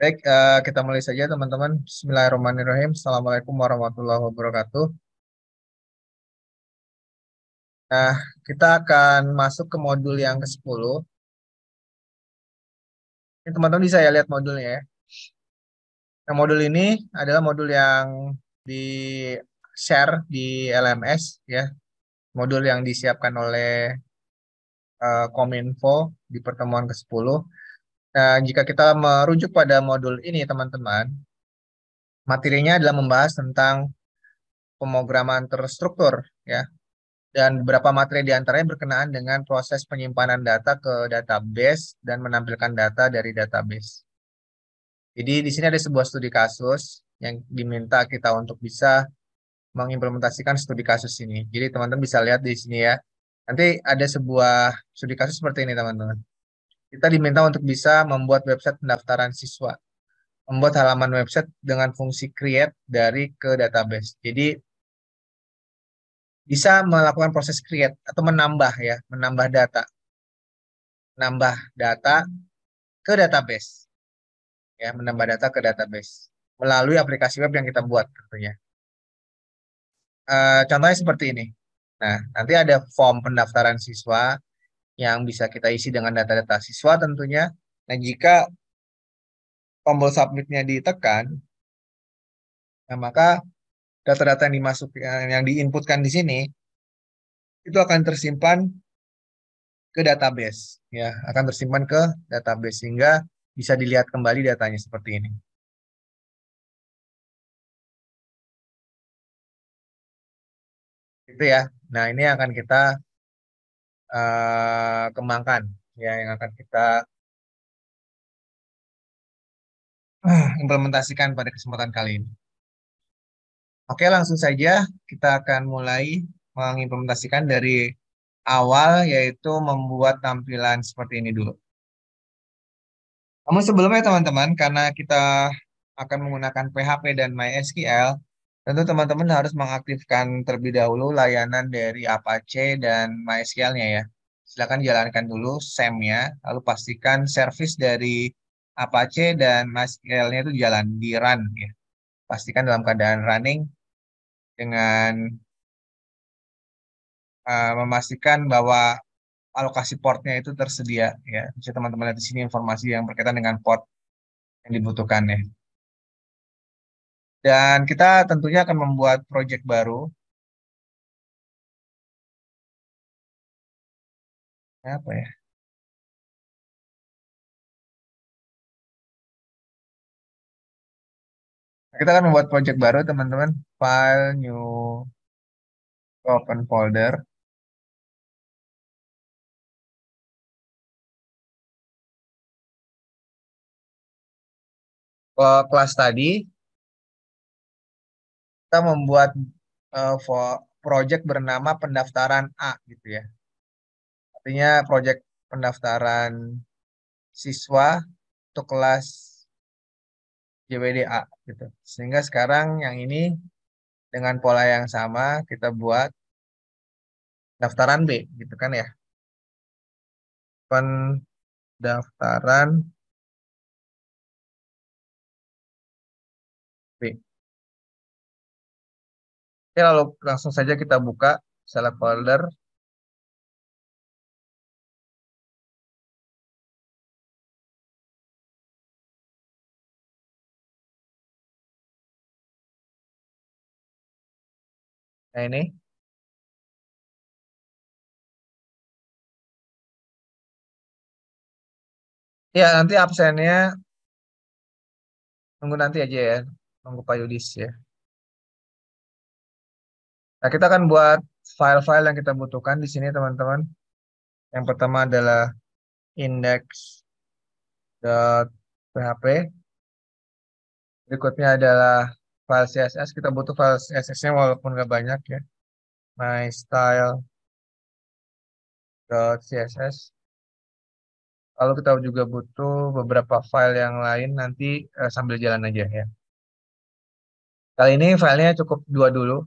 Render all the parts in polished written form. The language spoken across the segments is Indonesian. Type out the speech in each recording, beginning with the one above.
Baik, kita mulai saja teman-teman. Bismillahirrahmanirrahim. Assalamualaikum warahmatullahi wabarakatuh. Nah, kita akan masuk ke modul yang ke-10. Ini teman-teman bisa ya lihat modulnya ya. Nah, modul ini adalah modul yang di-share di LMS ya. Modul yang disiapkan oleh Kominfo di pertemuan ke-10. Nah, jika kita merujuk pada modul ini teman-teman, materinya adalah membahas tentang pemrograman terstruktur ya. Dan beberapa materi di antaranya berkenaan dengan proses penyimpanan data ke database dan menampilkan data dari database. Jadi di sini ada sebuah studi kasus yang diminta kita untuk bisa mengimplementasikan studi kasus ini. Jadi teman-teman bisa lihat di sini ya. Nanti ada sebuah studi kasus seperti ini teman-teman. Kita diminta untuk bisa membuat website pendaftaran siswa. Membuat halaman website dengan fungsi create dari ke database. Jadi bisa melakukan proses create atau menambah ya, menambah data. Menambah data ke database ya, menambah data ke database melalui aplikasi web yang kita buat tentunya. Contohnya seperti ini. Nah, nanti ada form pendaftaran siswa yang bisa kita isi dengan data-data siswa tentunya. Nah, jika tombol submitnya ditekan, nah maka data-data yang dimasuk yang diinputkan di sini itu akan tersimpan ke database ya, akan tersimpan ke database sehingga bisa dilihat kembali datanya seperti ini. Itu ya. Nah, ini akan kita kembangkan ya yang akan kita implementasikan pada kesempatan kali ini. Oke, langsung saja kita akan mulai mengimplementasikan dari awal yaitu membuat tampilan seperti ini dulu. Namun sebelumnya teman-teman, karena kita akan menggunakan PHP dan MySQL, tentu teman-teman harus mengaktifkan terlebih dahulu layanan dari Apache dan MySQL-nya ya. Silakan jalankan dulu SAM-nya, lalu pastikan service dari Apache dan MySQL-nya itu jalan di run ya. Pastikan dalam keadaan running dengan memastikan bahwa alokasi portnya itu tersedia ya. Bisa teman-teman lihat di sini informasi yang berkaitan dengan port yang dibutuhkan ya. Dan kita tentunya akan membuat project baru. Apa ya? Kita akan membuat project baru, teman-teman. File, new, open folder. Kelas tadi, kita membuat project bernama pendaftaran A, gitu ya. Artinya project pendaftaran siswa untuk kelas JWDA, gitu. Sehingga sekarang yang ini dengan pola yang sama, kita buat daftaran B, gitu kan ya. Pendaftaran B. Oke, lalu langsung saja kita buka select folder. Nah ini, ya nanti absennya nunggu nanti aja ya, nunggu Pak Yudis ya. Nah kita akan buat file-file yang kita butuhkan di sini teman-teman. Yang pertama adalah index.php. Berikutnya adalah file CSS. Kita butuh file CSS-nya walaupun nggak banyak ya. mystyle.css. Lalu kita juga butuh beberapa file yang lain nanti sambil jalan aja ya. Kali ini filenya cukup dua dulu.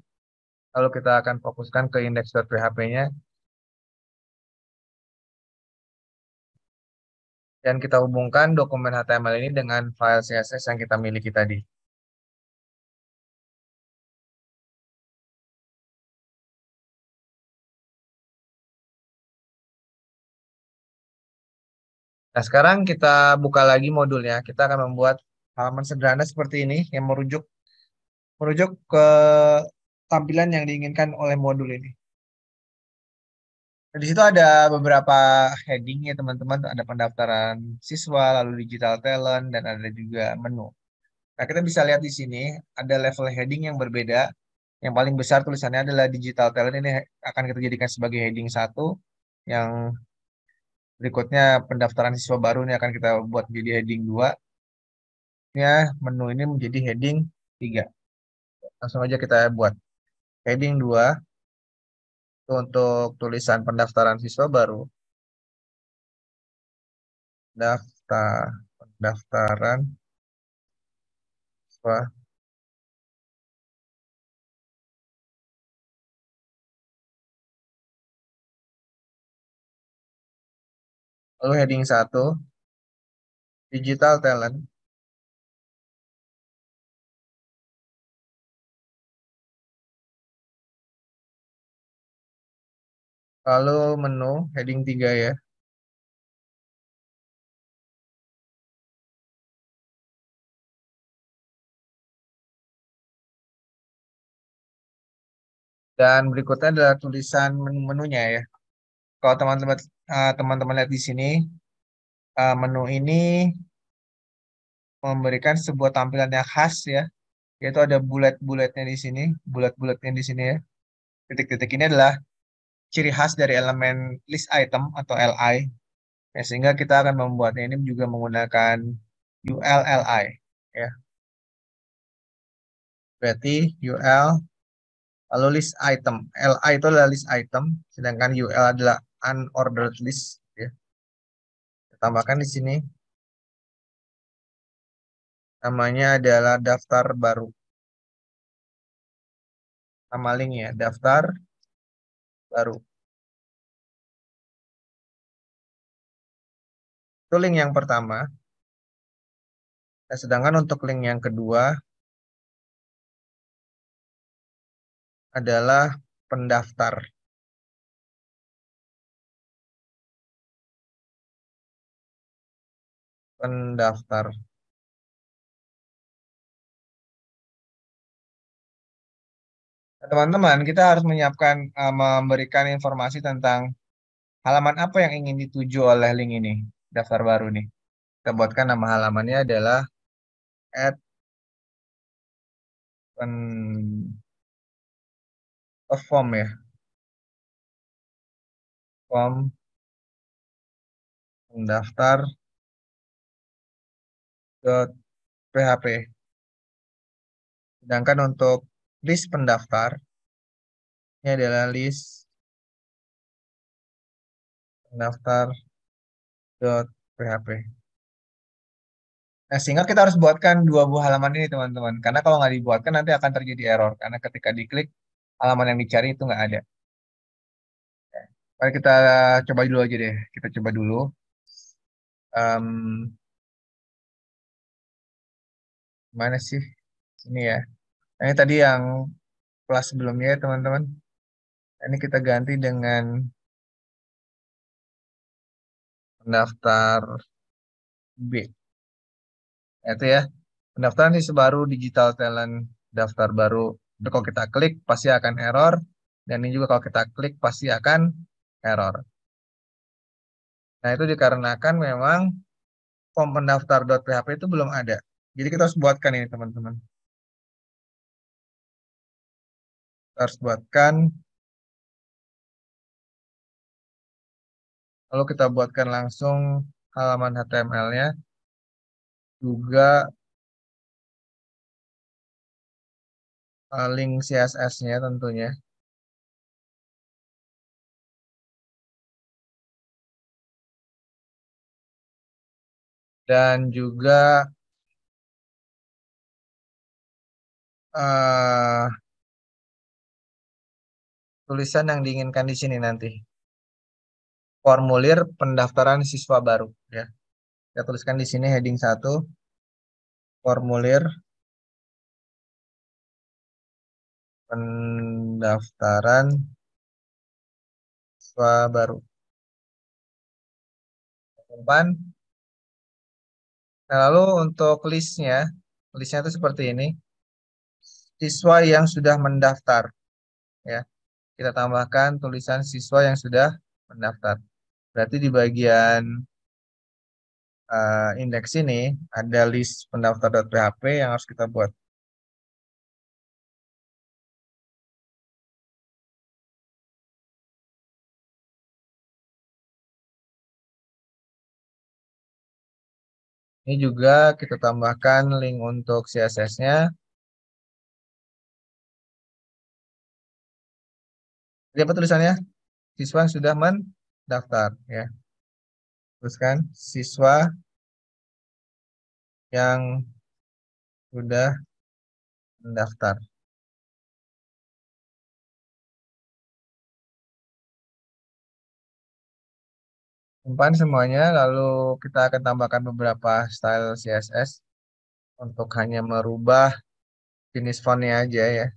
Lalu kita akan fokuskan ke index.php-nya. Dan kita hubungkan dokumen HTML ini dengan file CSS yang kita miliki tadi. Nah, sekarang kita buka lagi modulnya. Kita akan membuat halaman sederhana seperti ini yang merujuk merujuk ke tampilan yang diinginkan oleh modul ini. Nah, di situ ada beberapa heading ya teman-teman. Ada pendaftaran siswa, lalu digital talent, dan ada juga menu. Nah, kita bisa lihat di sini ada level heading yang berbeda. Yang paling besar tulisannya adalah digital talent. Ini akan kita jadikan sebagai heading satu. Yang berikutnya pendaftaran siswa baru ini akan kita buat menjadi heading 2. Ya, menu ini menjadi heading 3. Langsung aja kita buat heading 2 itu untuk tulisan pendaftaran siswa baru. Pendaftaran siswa. Lalu heading 1 digital talent. Lalu menu heading 3 ya. Dan berikutnya adalah tulisan menu-menunya ya. Kalau teman-teman lihat di sini, menu ini memberikan sebuah tampilan yang khas ya, yaitu ada bulat-bulatnya di sini, bulat-bulatnya di sini ya. Titik-titik ini adalah ciri khas dari elemen list item atau LI. Ya, sehingga kita akan membuatnya ini juga menggunakan ULLI ya. Berarti UL lalu list item. LI itu adalah list item, sedangkan UL adalah unordered list ya. Kita tambahkan di sini namanya adalah daftar baru. Nama linknya daftar baru. Itu link yang pertama. Nah, sedangkan untuk link yang kedua adalah pendaftar. Pendaftar. Nah, teman-teman, kita harus menyiapkan, memberikan informasi tentang halaman apa yang ingin dituju oleh link ini, daftar baru nih. Kita buatkan nama halamannya adalah add a form ya, form pendaftar .php. Sedangkan untuk list pendaftar, ini adalah list pendaftar .php. Nah, sehingga kita harus buatkan dua buah halaman ini, teman-teman. Karena kalau nggak dibuatkan, nanti akan terjadi error. Karena ketika diklik, halaman yang dicari itu nggak ada. Mari kita coba dulu aja deh. Kita coba dulu. Em, Mana sih? Ini ya. Nah, ini tadi yang kelas sebelumnya ya, teman-teman. Ini kita ganti dengan pendaftar B. Nah, itu ya. Pendaftaran siswa baru digital talent daftar baru. Itu kalau kita klik pasti akan error. Dan ini juga kalau kita klik pasti akan error. Nah, itu dikarenakan memang form pendaftar.php itu belum ada. Jadi kita harus buatkan ini, teman-teman. Kita harus buatkan, lalu kita buatkan langsung halaman HTML-nya, juga link CSS-nya tentunya. Dan juga eh, tulisan yang diinginkan di sini nanti. Formulir pendaftaran siswa baru ya. Kita tuliskan di sini heading 1, formulir pendaftaran siswa baru. Simpan. Nah, lalu untuk listnya itu seperti ini. Siswa yang sudah mendaftar, ya. Kita tambahkan tulisan siswa yang sudah mendaftar. Berarti di bagian indeks ini ada list pendaftar.php yang harus kita buat. Ini juga kita tambahkan link untuk CSS-nya. Jadi apa tulisannya? Siswa yang sudah mendaftar, ya. Teruskan siswa yang sudah mendaftar. Simpan semuanya, lalu kita akan tambahkan beberapa style CSS untuk hanya merubah jenis fontnya aja, ya.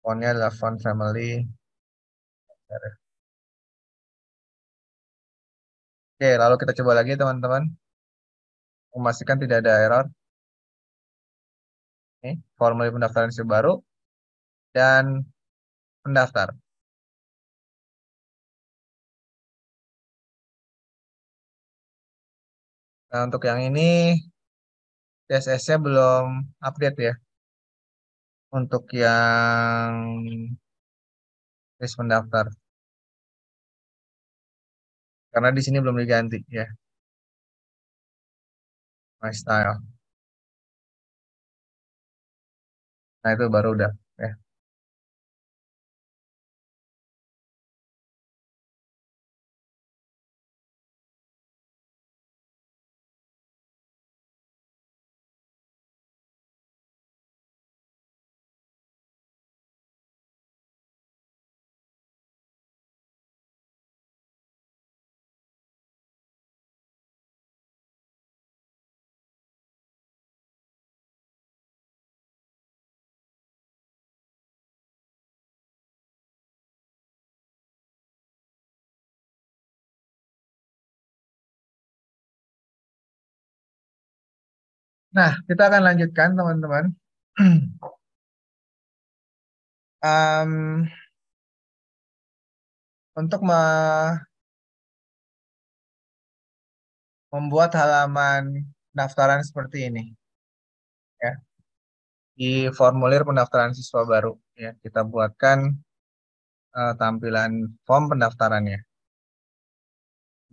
Fontnya adalah font family. Oke, lalu kita coba lagi teman-teman. Memastikan tidak ada error. Ini formulir pendaftaran siswa baru dan pendaftar. Nah, untuk yang ini CSS-nya belum update, ya. Untuk yang list pendaftar. Karena di sini belum diganti, ya. My style. Nah, itu baru udah, ya. Nah, kita akan lanjutkan, teman-teman. Em, untuk membuat halaman pendaftaran seperti ini, ya. Di formulir pendaftaran siswa baru, ya. Kita buatkan tampilan form pendaftarannya.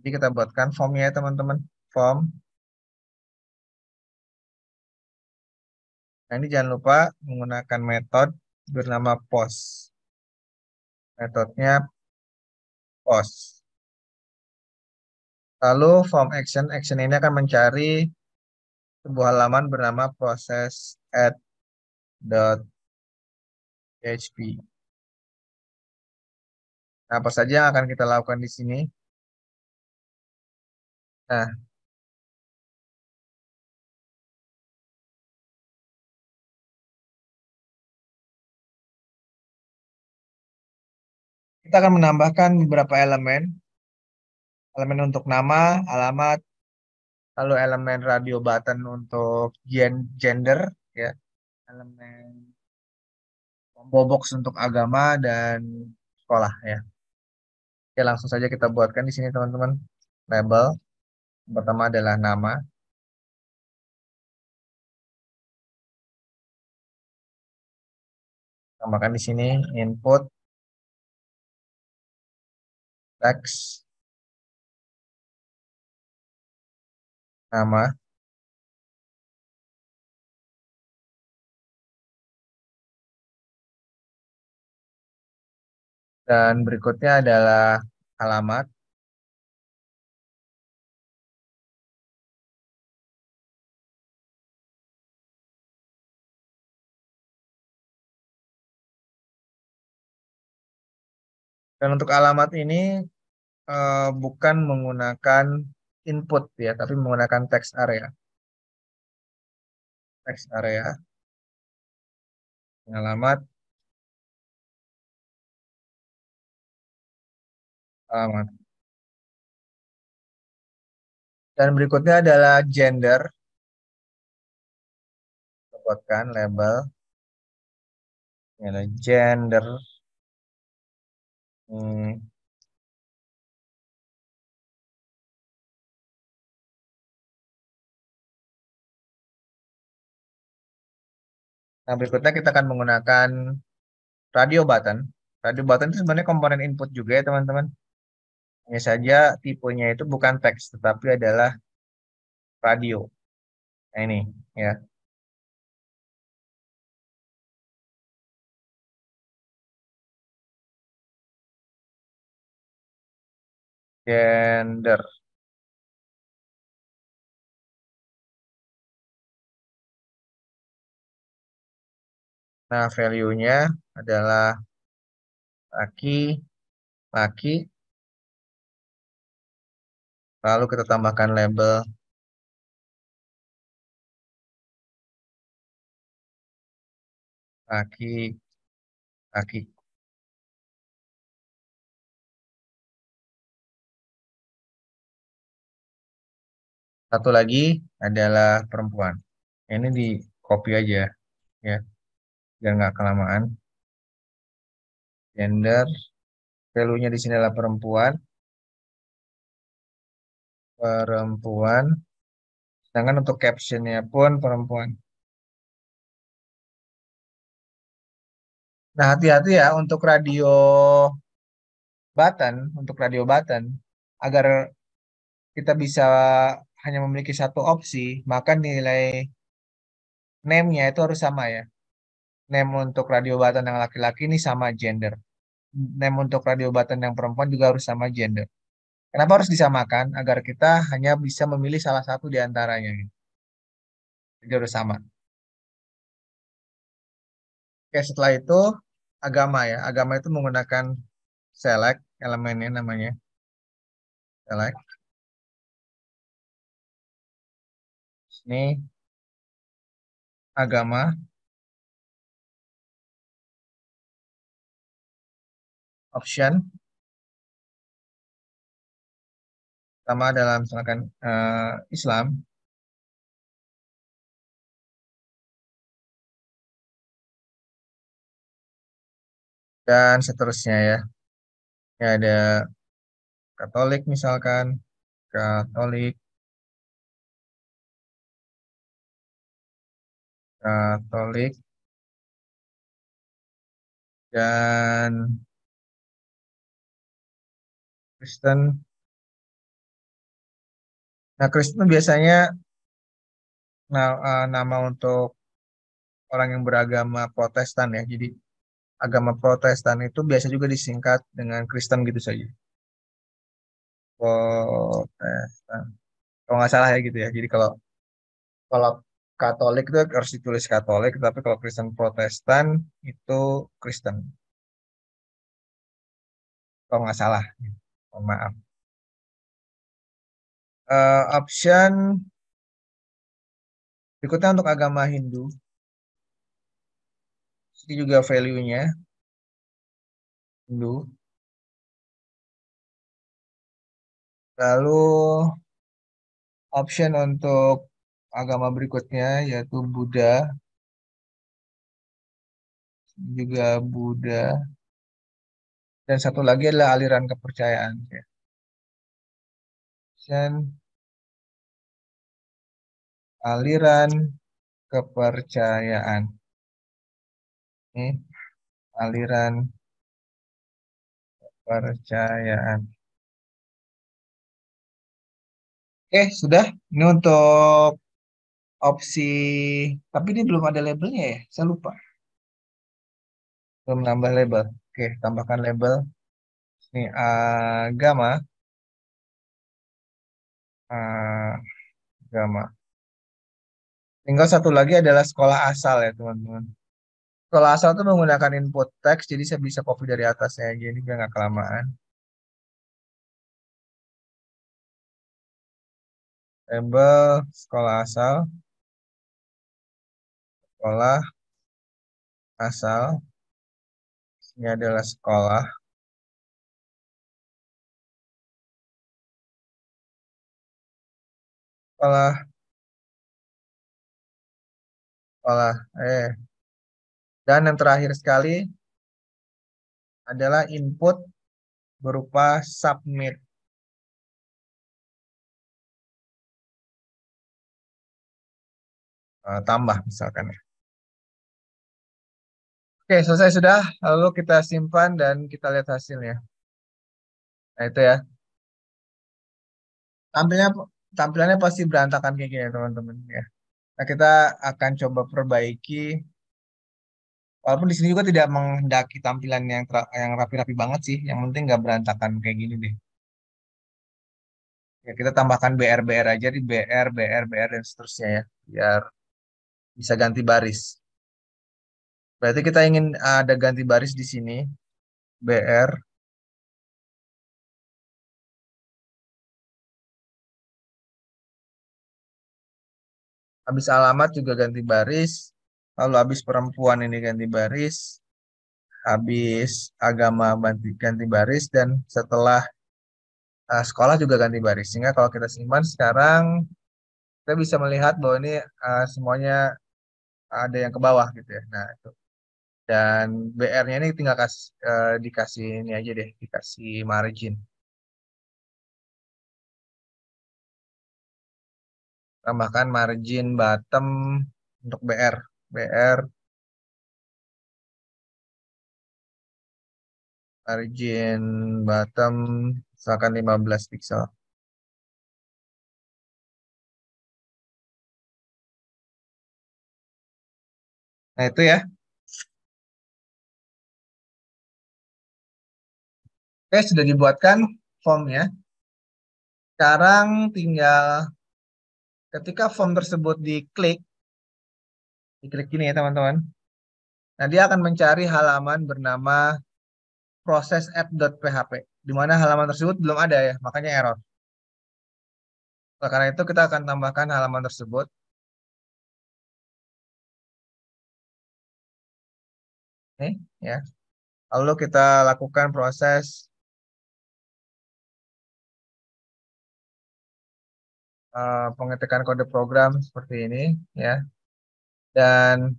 Jadi kita buatkan formnya, ya, teman-teman. Form. Nah, ini jangan lupa menggunakan metode bernama post. Metodenya post. Lalu form action. Action ini akan mencari sebuah halaman bernama process@php. Nah, apa saja yang akan kita lakukan di sini? Nah, kita akan menambahkan beberapa elemen. Elemen untuk nama, alamat, lalu elemen radio button untuk gender, ya. Elemen combo box untuk agama dan sekolah, ya. Oke, langsung saja kita buatkan di sini, teman-teman. Label. Yang pertama adalah nama. Tambahkan di sini input text nama. Dan berikutnya adalah alamat. Dan untuk alamat ini bukan menggunakan input ya, tapi menggunakan text area. Text area, alamat, alamat. Dan berikutnya adalah gender, buatkan label, ini adalah gender. Hmm. Nah, berikutnya kita akan menggunakan radio button. Radio button itu sebenarnya komponen input juga ya, teman-teman. Hanya saja tipenya itu bukan teks, tetapi adalah radio. Nah, ini ya, gender. Nah, value-nya adalah laki, laki, lalu kita tambahkan label laki, laki. Satu lagi adalah perempuan. Ini di copy aja ya, biar nggak kelamaan. Gender, value-nya di sini adalah perempuan, perempuan. Sedangkan untuk captionnya pun perempuan. Nah, hati-hati ya untuk radio button, agar kita bisa hanya memiliki satu opsi, maka nilai name-nya itu harus sama ya. Name untuk radio button yang laki-laki ini sama gender. Name untuk radio button yang perempuan juga harus sama gender. Kenapa harus disamakan? Agar kita hanya bisa memilih salah satu di antaranya, gitu. Jadi harus sama. Oke, setelah itu agama ya. Agama itu menggunakan select elemennya namanya. Select. Ini agama, option. Sama dalam misalkan Islam dan seterusnya ya. Ya ada Katolik misalkan, Katolik, Katolik, dan Kristen. Nah, Kristen biasanya nama untuk orang yang beragama Protestan ya. Jadi agama Protestan itu biasa juga disingkat dengan Kristen gitu saja. Protestan. Kalau nggak salah ya gitu ya. Jadi kalau kalau Katolik itu harus ditulis Katolik, tapi kalau Kristen Protestan itu Kristen. Kalau nggak salah. Mohon maaf. Option berikutnya untuk agama Hindu. Ini juga value-nya Hindu. Lalu option untuk agama berikutnya yaitu Buddha, juga Buddha. Dan satu lagi adalah aliran kepercayaan. Ya. Dan aliran kepercayaan. Ini aliran kepercayaan. Oke, sudah. Ini untuk opsi, tapi ini belum ada labelnya ya. Saya lupa. Belum nambah label. Oke, tambahkan label. Ini agama. Agama. Tinggal satu lagi adalah sekolah asal ya, teman-teman. Sekolah asal itu menggunakan input teks, jadi saya bisa copy dari atasnya aja. Ini biar nggak kelamaan. Label sekolah asal, sekolah asal. Ini adalah sekolah, sekolah, sekolah. Dan yang terakhir sekali adalah input berupa submit. Tambah misalkan ya. Oke, selesai sudah. Lalu kita simpan dan kita lihat hasilnya. Nah, itu ya. Tampilnya tampilannya pasti berantakan kayak gini, teman-teman ya. Nah, kita akan coba perbaiki. Walaupun di sini juga tidak menghendaki tampilan yang rapi-rapi banget sih. Yang penting nggak berantakan kayak gini deh. Ya, kita tambahkan BR aja di BR dan seterusnya ya. Biar bisa ganti baris. Berarti kita ingin ada ganti baris di sini. BR, habis alamat juga ganti baris. Lalu habis perempuan ini ganti baris. Habis agama ganti baris. Dan setelah sekolah juga ganti baris. Sehingga kalau kita simpan sekarang, kita bisa melihat bahwa ini semuanya ada yang ke bawah gitu ya. Nah, itu. Dan BR-nya ini tinggal dikasih ini aja deh, dikasih margin. Tambahkan margin bottom untuk BR. BR margin bottom misalkan 15 pixel. Nah, itu ya. Oke, sudah dibuatkan formnya. Sekarang tinggal ketika form tersebut diklik ini ya teman-teman. Nah, dia akan mencari halaman bernama proses app.php, di mana halaman tersebut belum ada ya, makanya error. Nah, karena itu kita akan tambahkan halaman tersebut. Nih, ya. Lalu kita lakukan proses pengetikan kode program seperti ini, ya. Dan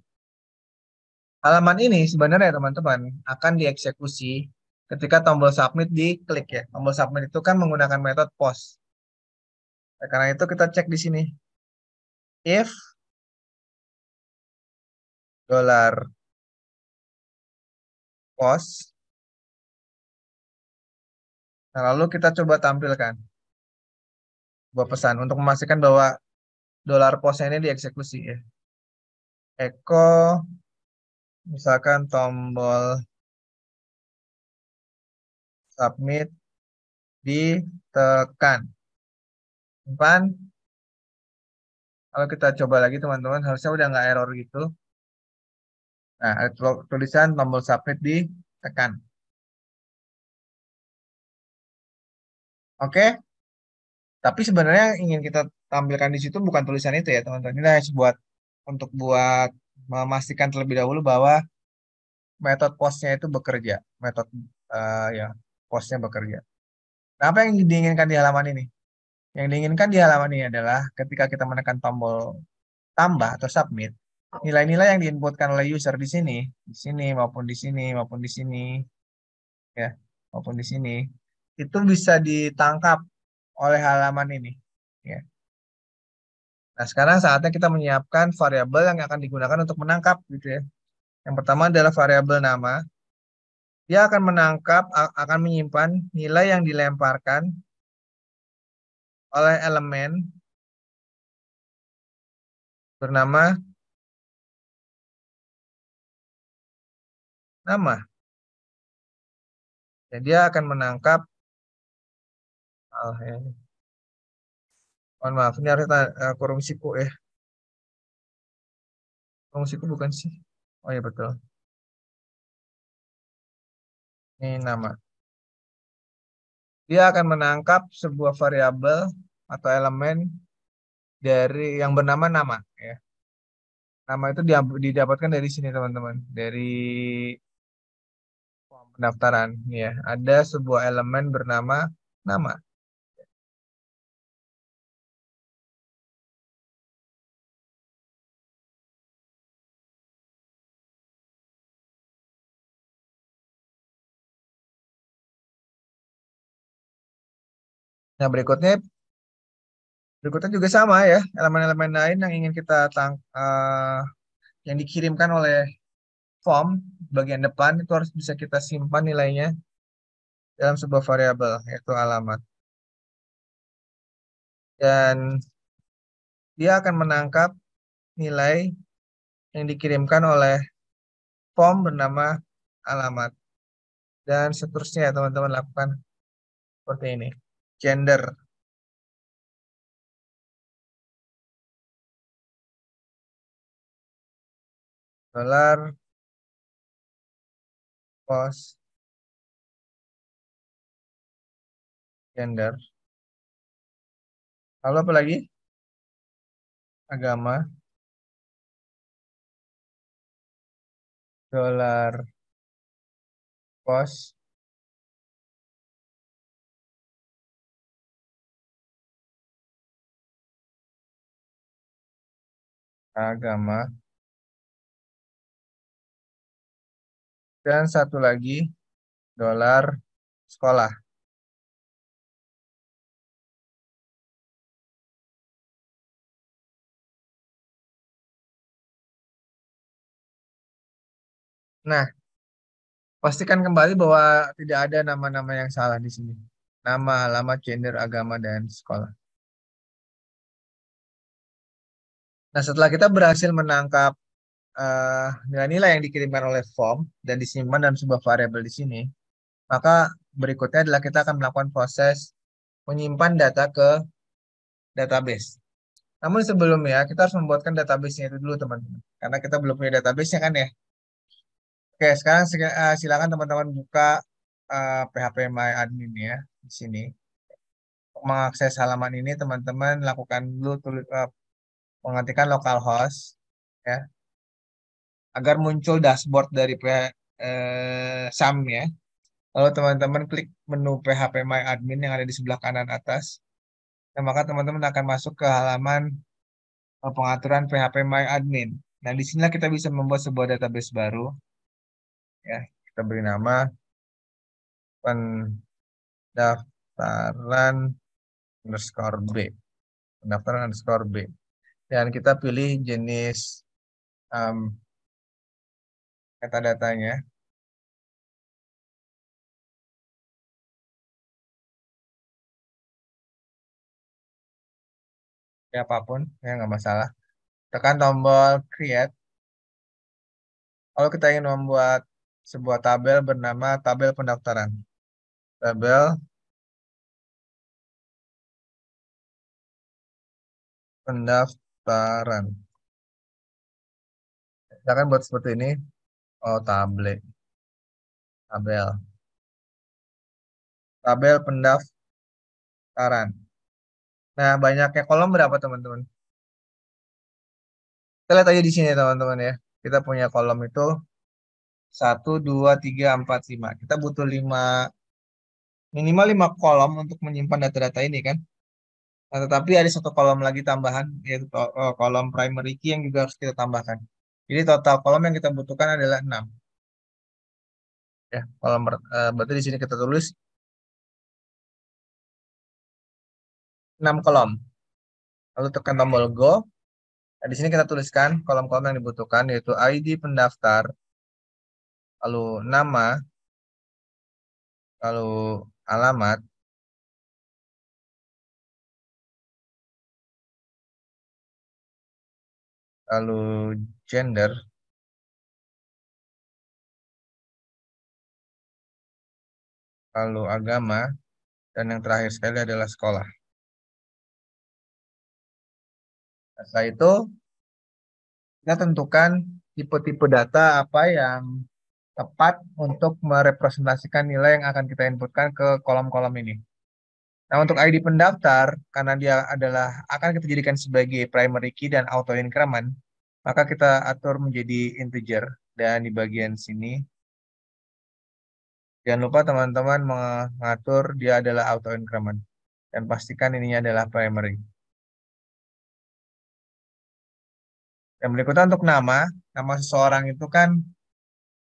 halaman ini sebenarnya teman-teman akan dieksekusi ketika tombol submit diklik ya. Tombol submit itu kan menggunakan metode post. Nah, karena itu kita cek di sini. If dollar post, nah lalu kita coba tampilkan sebuah pesan untuk memastikan bahwa dolar postnya ini dieksekusi ya. Echo misalkan tombol submit ditekan. Simpan. Kalau kita coba lagi teman-teman, harusnya udah nggak error gitu. Nah, ada tulisan tombol submit ditekan. Oke, tapi sebenarnya yang ingin kita tampilkan di situ bukan tulisan itu ya teman-teman. Ini hanya buat memastikan terlebih dahulu bahwa metode postnya itu bekerja. Metode ya postnya bekerja. Nah, apa yang diinginkan di halaman ini? Yang diinginkan di halaman ini adalah ketika kita menekan tombol tambah atau submit, nilai-nilai yang diinputkan oleh user di sini maupun di sini maupun di sini, ya, maupun di sini, itu bisa ditangkap oleh halaman ini. Ya. Nah, sekarang saatnya kita menyiapkan variabel yang akan digunakan untuk menangkap, gitu ya. Yang pertama adalah variabel nama. Dia akan akan menyimpan nilai yang dilemparkan oleh elemen bernama nama. Ya, dia akan menangkap, ya. Mohon maaf, ini harus kurung siku ya. Kurung siku bukan sih? Oh iya betul. Ini nama. Dia akan menangkap sebuah variabel atau elemen dari yang bernama nama ya. Nama itu didapatkan dari sini teman-teman, dari form pendaftaran ya. Ada sebuah elemen bernama nama. Nah, berikutnya juga sama ya, elemen-elemen lain yang ingin kita yang dikirimkan oleh form bagian depan itu harus bisa kita simpan nilainya dalam sebuah variabel yaitu alamat. Dan dia akan menangkap nilai yang dikirimkan oleh form bernama alamat. Dan seterusnya ya, teman-teman lakukan seperti ini. Gender, dolar, post, gender. Lalu apa lagi? Agama, dolar, post, agama. Dan satu lagi, dolar, sekolah. Nah, pastikan kembali bahwa tidak ada nama-nama yang salah di sini. Nama, alamat, gender, agama, dan sekolah. Nah, setelah kita berhasil menangkap nilai-nilai yang dikirimkan oleh form dan disimpan dalam sebuah variabel di sini, maka berikutnya adalah kita akan melakukan proses menyimpan data ke database. Namun sebelumnya kita harus membuatkan database-nya itu dulu teman-teman. Karena kita belum punya database-nya kan ya. Oke, sekarang silakan teman-teman buka PHP My Admin ya di sini. Untuk mengakses halaman ini teman-teman lakukan dulu mengetikkan localhost ya agar muncul dashboard dari SAM ya. Lalu teman-teman klik menu PHP My Admin yang ada di sebelah kanan atas. Dan maka teman-teman akan masuk ke halaman pengaturan PHP My Admin. Nah, di sinilah kita bisa membuat sebuah database baru ya. Kita beri nama pendaftaran underscore B. Pendaftaran underscore B. Dan kita pilih jenis um, metadatanya, ya apapun, ya nggak masalah. Tekan tombol create. Kalau kita ingin membuat sebuah tabel bernama tabel pendaftaran. Tabel pendaftaran. Kita akan buat seperti ini. Oh, tabel. Tabel pendaftaran. Nah, banyaknya kolom berapa, teman-teman? Kita lihat aja di sini, teman-teman ya. Kita punya kolom itu 1, 2, 3, 4, 5. Kita butuh minimal 5 kolom untuk menyimpan data-data ini kan. Nah, tetapi ada satu kolom lagi tambahan, yaitu kolom primary key yang juga harus kita tambahkan. Jadi total kolom yang kita butuhkan adalah 6. Ya, berarti di sini kita tulis 6 kolom. Lalu tekan tombol Go. Nah, di sini kita tuliskan kolom-kolom yang dibutuhkan, yaitu ID pendaftar, lalu nama, lalu alamat, lalu gender, lalu agama, dan yang terakhir sekali adalah sekolah. Nah, setelah itu, kita tentukan tipe-tipe data apa yang tepat untuk merepresentasikan nilai yang akan kita inputkan ke kolom-kolom ini. Nah, untuk ID pendaftar, karena dia adalah akan kita jadikan sebagai primary key dan auto increment, maka kita atur menjadi integer. Dan di bagian sini, jangan lupa teman-teman mengatur dia adalah auto increment. Dan pastikan ininya adalah primary. Dan berikutnya untuk nama seseorang itu kan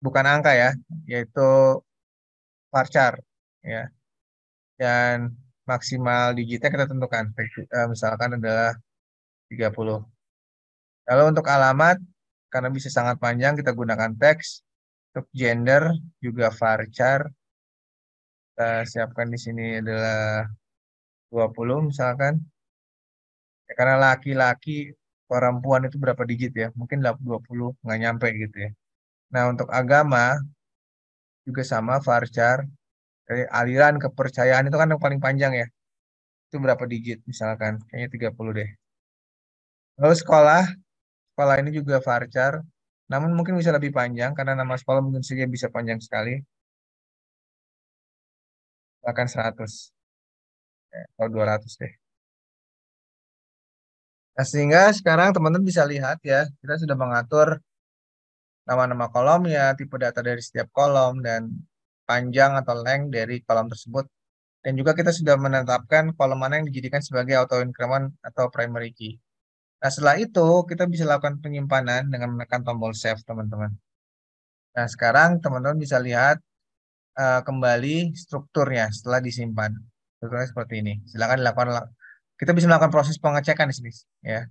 bukan angka ya, yaitu varchar ya. Dan maksimal digitnya kita tentukan, misalkan adalah 30. Lalu untuk alamat, karena bisa sangat panjang, kita gunakan teks. Untuk gender juga varchar. Kita siapkan di sini adalah 20 misalkan. Ya, karena laki-laki, perempuan itu berapa digit ya? Mungkin 20, nggak nyampe gitu ya. Nah, untuk agama juga sama, varchar. Dari aliran kepercayaan itu kan yang paling panjang ya. Itu berapa digit misalkan? Kayaknya 30 deh. Lalu sekolah ini juga varchar. Namun mungkin bisa lebih panjang karena nama sekolah mungkin saja bisa panjang sekali. Bahkan 100 ya, atau 200 deh. Nah, sehingga sekarang teman-teman bisa lihat ya, kita sudah mengatur nama-nama kolomnya, tipe data dari setiap kolom, dan panjang atau length dari kolom tersebut. Dan juga kita sudah menetapkan kolom mana yang dijadikan sebagai auto increment atau primary key. Nah, setelah itu kita bisa lakukan penyimpanan dengan menekan tombol save, teman-teman. Nah, sekarang teman-teman bisa lihat kembali strukturnya setelah disimpan. Strukturnya seperti ini. Silakan dilakukan. Kita bisa melakukan proses pengecekan di sini, ya.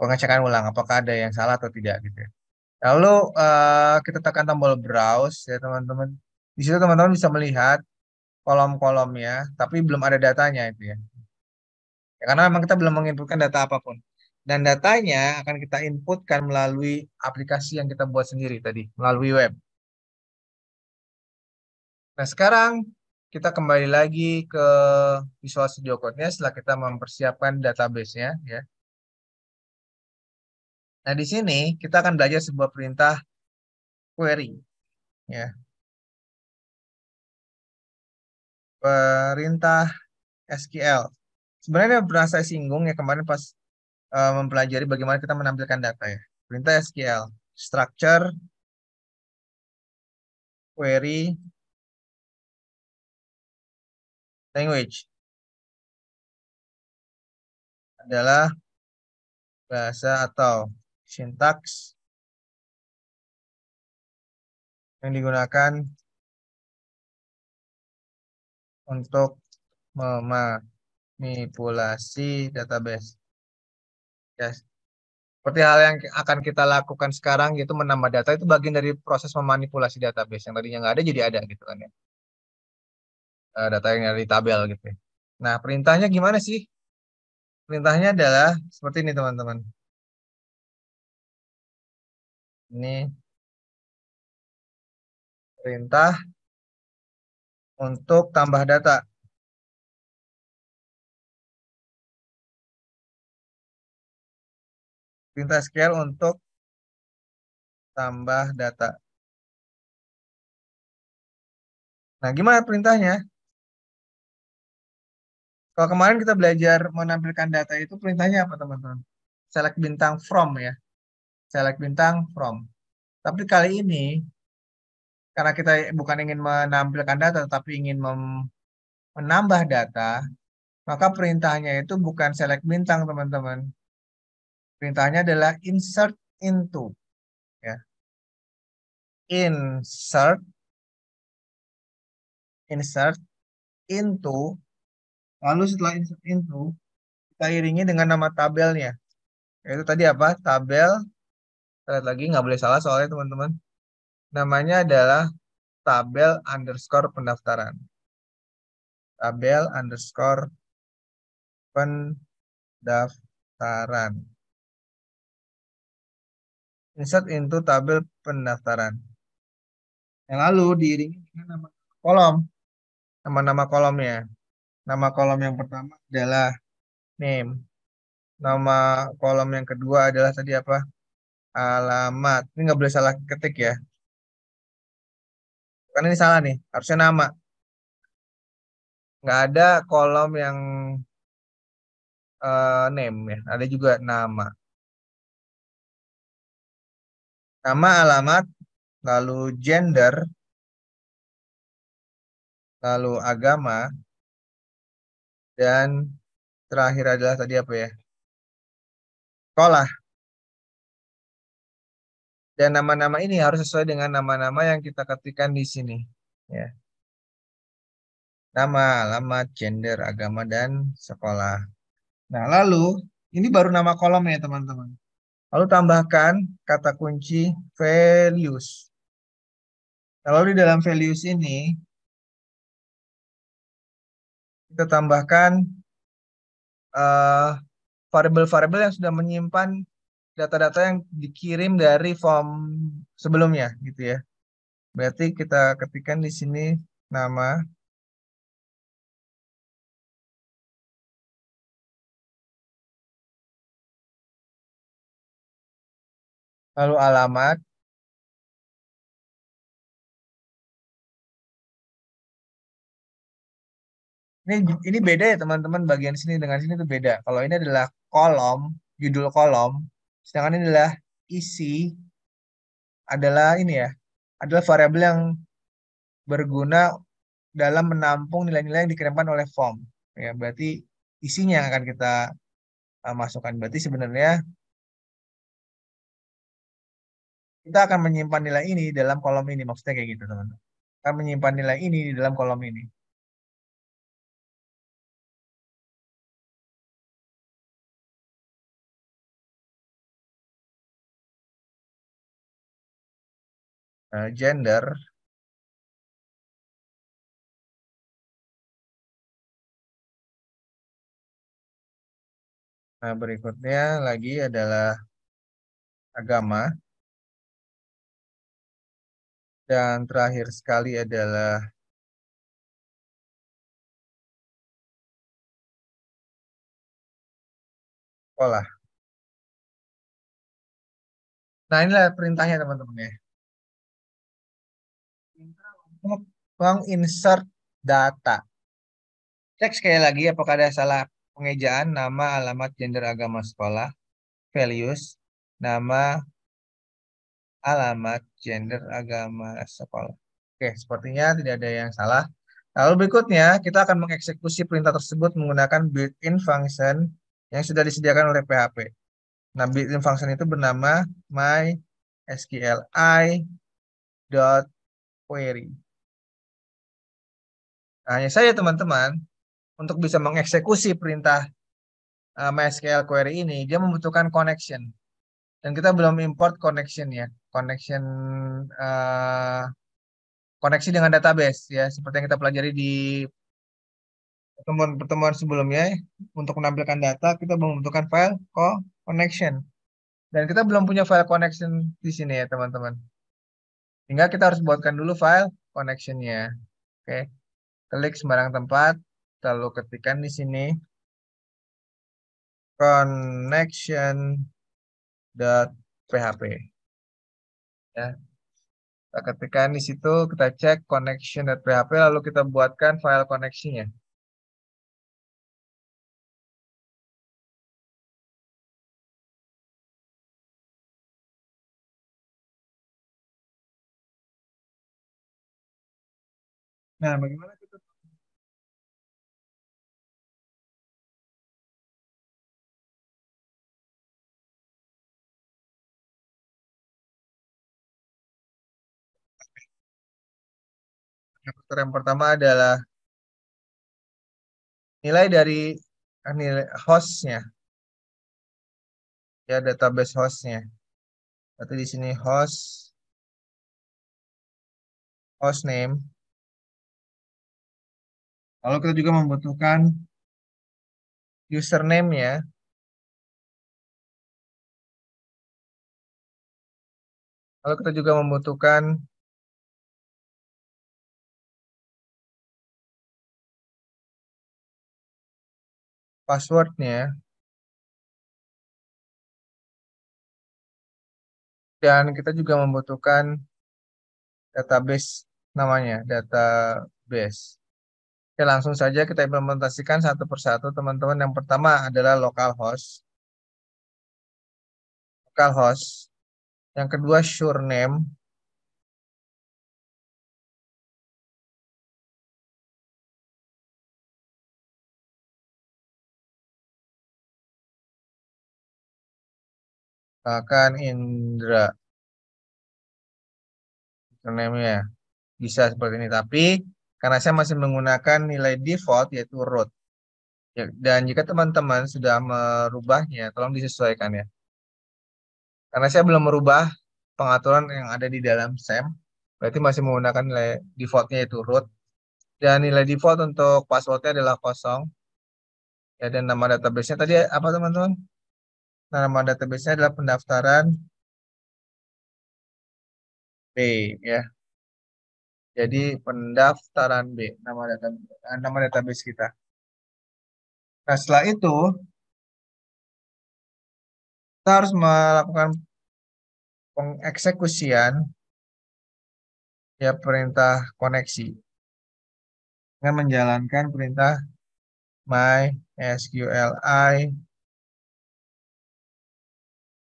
Pengecekan ulang apakah ada yang salah atau tidak gitu ya. Lalu kita tekan tombol browse ya teman-teman. Di situ teman-teman bisa melihat kolom-kolomnya, tapi belum ada datanya itu ya. Ya, karena memang kita belum menginputkan data apapun. Dan datanya akan kita inputkan melalui aplikasi yang kita buat sendiri tadi, melalui web. Nah, sekarang kita kembali lagi ke Visual Studio Code-nya setelah kita mempersiapkan database-nya ya. Nah, di sini kita akan belajar sebuah perintah query ya. Perintah SQL. Sebenarnya pernah saya singgung ya kemarin pas mempelajari bagaimana kita menampilkan data ya. Perintah SQL, structure, query, language adalah bahasa atau sintaks yang digunakan untuk memanipulasi database. Ya, seperti hal yang akan kita lakukan sekarang gitu menambah data itu bagian dari proses memanipulasi database yang tadinya nggak ada jadi ada gitu kan ya. Data yang dari tabel gitu ya. Nah, perintahnya gimana sih? Perintahnya adalah seperti ini teman-teman. Ini perintah untuk tambah data. Perintah SQL untuk tambah data. Nah, gimana perintahnya? Kalau kemarin kita belajar menampilkan data itu perintahnya apa teman-teman? Select bintang from ya. Select bintang from. Tapi kali ini karena kita bukan ingin menampilkan data tapi ingin menambah data, maka perintahnya itu bukan select bintang teman-teman. Perintahnya adalah insert into ya. Insert insert into, lalu setelah insert into kita iringi dengan nama tabelnya. Yaitu tadi apa? Tabel. Kita lihat lagi nggak boleh salah soalnya teman-teman. Namanya adalah tabel underscore pendaftaran. Tabel underscore pendaftaran. Insert into tabel pendaftaran. Yang lalu diiringi dengan nama kolom. Nama-nama kolomnya. Nama kolom yang pertama adalah name. Nama kolom yang kedua adalah tadi apa? Alamat. Ini nggak boleh salah ketik ya. Karena ini salah nih. Harusnya nama. nggak ada kolom yang name ya, ada juga nama. Nama, alamat, lalu gender, lalu agama, dan terakhir adalah tadi apa ya? Sekolah. Dan nama-nama ini harus sesuai dengan nama-nama yang kita ketikkan di sini. Ya. Nama, alamat, gender, agama, dan sekolah. Nah, lalu ini baru nama kolom ya teman-teman. Lalu tambahkan kata kunci values. Nah, lalu di dalam values ini kita tambahkan eh, variabel-variabel yang sudah menyimpan data-data yang dikirim dari form sebelumnya gitu ya. Berarti kita ketikkan di sini nama, lalu alamat. Ini beda ya teman-teman, bagian sini dengan sini itu beda. Kalau ini adalah kolom, judul kolom, sedangkan ini adalah isi adalah ini ya, adalah variabel yang berguna dalam menampung nilai-nilai yang dikirimkan oleh form. Ya, berarti isinya yang akan kita masukkan. Berarti sebenarnya kita akan menyimpan nilai ini dalam kolom ini. Maksudnya kayak gitu, teman-teman. Kita menyimpan nilai ini di dalam kolom ini. Gender. Nah, berikutnya lagi adalah agama. Dan terakhir sekali adalah sekolah. Nah, inilah perintahnya teman-teman ya. Untuk menginsert data. Cek sekali lagi apakah ada salah pengejaan nama, alamat, gender, agama, sekolah, values, nama, alamat, gender, agama, sekolah. Oke, sepertinya tidak ada yang salah. Lalu berikutnya, kita akan mengeksekusi perintah tersebut menggunakan built-in function yang sudah disediakan oleh PHP. Nah, built-in function itu bernama mysqli.query. Nah, hanya saja teman-teman, untuk bisa mengeksekusi perintah MySQL query ini, dia membutuhkan connection. Dan kita belum import connection ya. Connection eh, koneksi dengan database ya, seperti yang kita pelajari di pertemuan-pertemuan sebelumnya. Untuk menampilkan data, kita membutuhkan file connection. Dan kita belum punya file connection di sini ya, teman-teman. Sehingga kita harus buatkan dulu file connectionnya. Oke, klik sembarang tempat, lalu ketikkan di sini connection.php. Ya, kita ketikkan di situ, kita cek connection.php, lalu kita buatkan file koneksinya. Nah, bagaimana kita faktor yang pertama adalah nilai dari nilai hostnya, ya database hostnya. Berarti di sini host name. Lalu kita juga membutuhkan username ya. Lalu kita juga membutuhkan passwordnya. Dan kita juga membutuhkan database namanya, database. Oke, langsung saja kita implementasikan satu persatu, teman-teman. Yang pertama adalah localhost. Localhost. Yang kedua surname. Akan Indra. Surname-nya. Bisa seperti ini. Tapi karena saya masih menggunakan nilai default yaitu root. Ya, dan jika teman-teman sudah merubahnya, tolong disesuaikan ya. Karena saya belum merubah pengaturan yang ada di dalam SAM, berarti masih menggunakan nilai defaultnya yaitu root. Dan nilai default untuk passwordnya adalah kosong. Ya, dan nama database-nya tadi apa teman-teman? Nama database-nya adalah pendaftaran B ya. Jadi pendaftaran B nama database kita. Nah, setelah itu kita harus melakukan pengeksekusian ya perintah koneksi dengan menjalankan perintah mysqli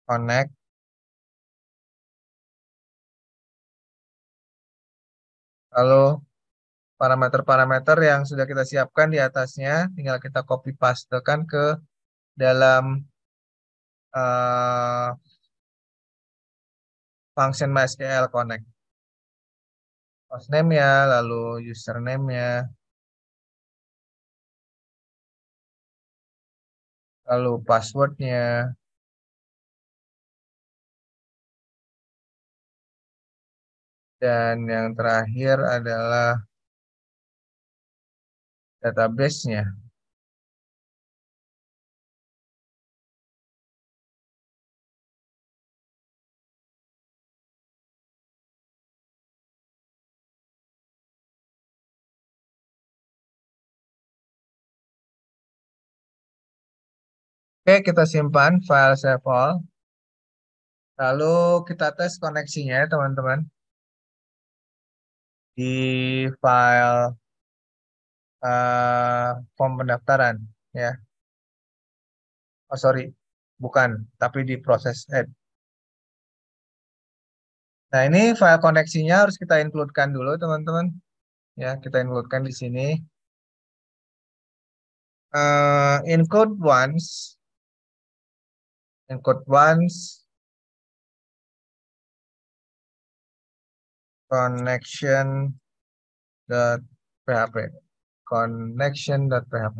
connect. Lalu parameter-parameter yang sudah kita siapkan di atasnya tinggal kita copy pastekan ke dalam eh, function MySQL Connect. Hostname-nya, lalu username-nya, lalu password-nya, dan yang terakhir adalah database-nya. Oke, kita simpan file save all. Lalu kita tes koneksinya ya teman-teman. Di file form pendaftaran ya. Oh sorry, bukan, tapi di proses add. Nah ini file koneksinya harus kita include-kan dulu teman-teman. Ya kita include-kan di sini. Include once connection dot php connection dot php.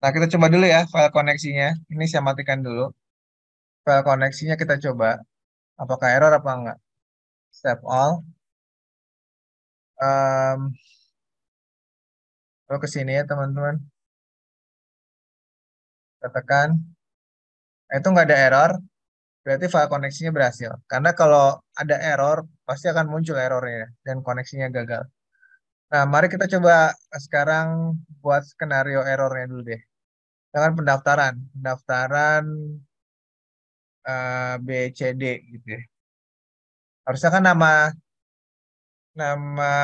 Nah kita coba dulu ya file koneksinya. Ini saya matikan dulu. File koneksinya kita coba. Apakah error apa enggak? Save all. Em, Lalu ke sini ya teman-teman. Katakan, itu nggak ada error, berarti file koneksinya berhasil. Karena kalau ada error, pasti akan muncul errornya dan koneksinya gagal. Nah, mari kita coba sekarang buat skenario errornya dulu deh. Dengan pendaftaran B, C, D gitu ya. Harusnya kan nama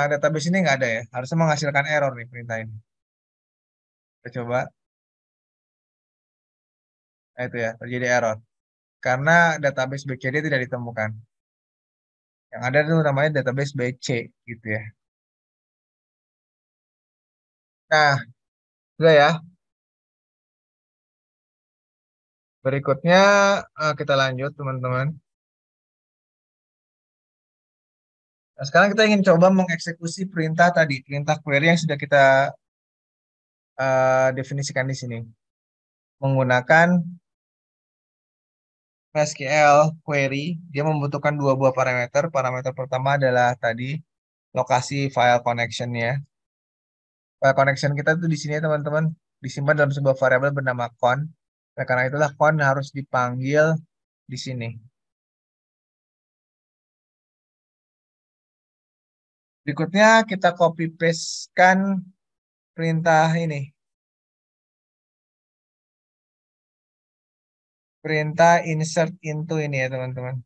database ini nggak ada ya. Harusnya menghasilkan error nih perintah ini. Kita coba. Nah, itu ya, terjadi error. Karena database BCD tidak ditemukan. Yang ada itu namanya database BC gitu ya. Nah, udah ya. Berikutnya kita lanjut teman-teman. Nah, sekarang kita ingin coba mengeksekusi perintah tadi, perintah query yang sudah kita definisikan di sini. Menggunakan SQL query, dia membutuhkan dua buah parameter. Parameter pertama adalah tadi lokasi file connection-nya. File connection kita tuh di sini ya teman-teman, disimpan dalam sebuah variabel bernama con. Nah, karena itulah con harus dipanggil di sini. Berikutnya kita copy paste-kan perintah ini. perintah insert into ini ya teman-teman.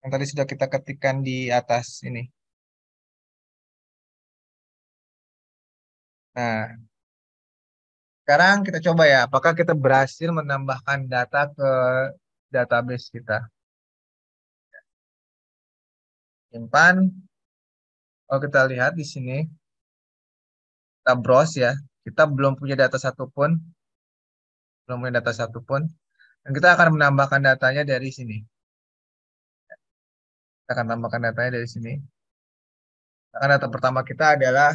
Yang tadi sudah kita ketikkan di atas ini. Nah, sekarang kita coba ya, apakah kita berhasil menambahkan data ke database kita. Simpan. Kalau kita lihat di sini, kita browse ya. Kita belum punya data satupun, belum punya data satupun. Dan kita akan menambahkan datanya dari sini. Kita akan tambahkan datanya dari sini. Karena data pertama kita adalah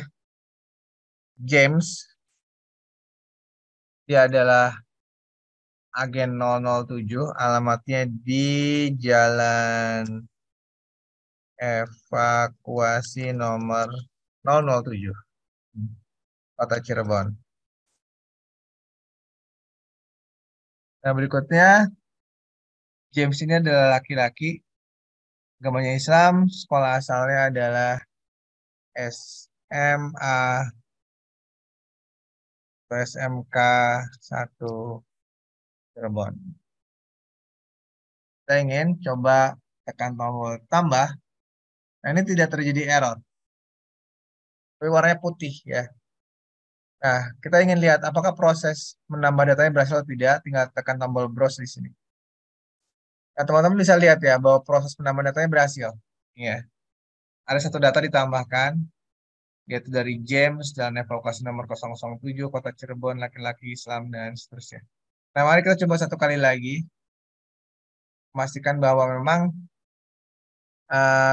James. Dia adalah agen 007. Alamatnya di Jalan Evakuasi nomor 007. Kota Cirebon. Nah, berikutnya, James ini adalah laki-laki, agamanya Islam, sekolah asalnya adalah SMA atau SMK 1 Cirebon. Kita ingin coba tekan tombol tambah. Nah, ini tidak terjadi error, tapi warnanya putih ya. Nah, kita ingin lihat apakah proses menambah datanya berhasil atau tidak, tinggal tekan tombol browse di sini. Nah, teman-teman bisa lihat ya bahwa proses penambahan datanya berhasil. Ya, ada satu data ditambahkan, yaitu dari James dan evakuasi nomor 007 Kota Cirebon, laki-laki Islam, dan seterusnya. Nah, mari kita coba satu kali lagi, memastikan bahwa memang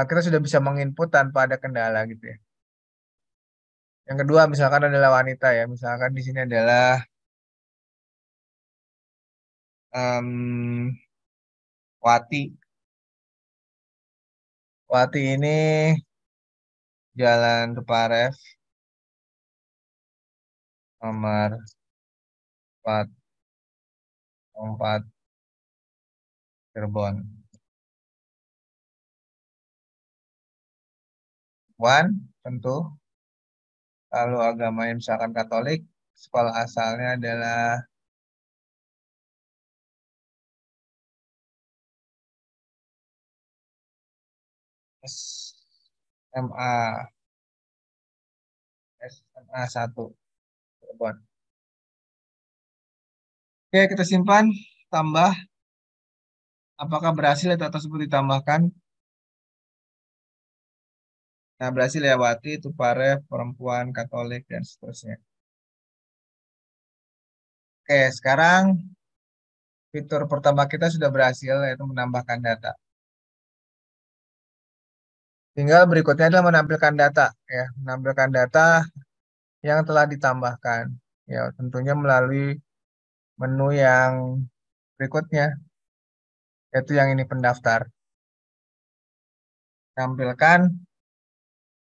kita sudah bisa menginput tanpa ada kendala gitu ya. Yang kedua, misalkan adalah wanita ya, misalkan di sini adalah em, Wati. Wati ini Jalan Tuparev nomor 404 Cirebon. Wan, tentu. Lalu agamanya misalkan Katolik, sekolah asalnya adalah SMA SMA 1 Cirebon. Oke, kita simpan, tambah. Apakah berhasil data tersebut ditambahkan? Nah, berhasil ya Wati, Tuparev, perempuan, Katolik, dan seterusnya. Oke, sekarang fitur pertama kita sudah berhasil, yaitu menambahkan data. Tinggal berikutnya adalah menampilkan data, ya, menampilkan data yang telah ditambahkan, ya, tentunya melalui menu yang berikutnya, yaitu yang ini pendaftar. Tampilkan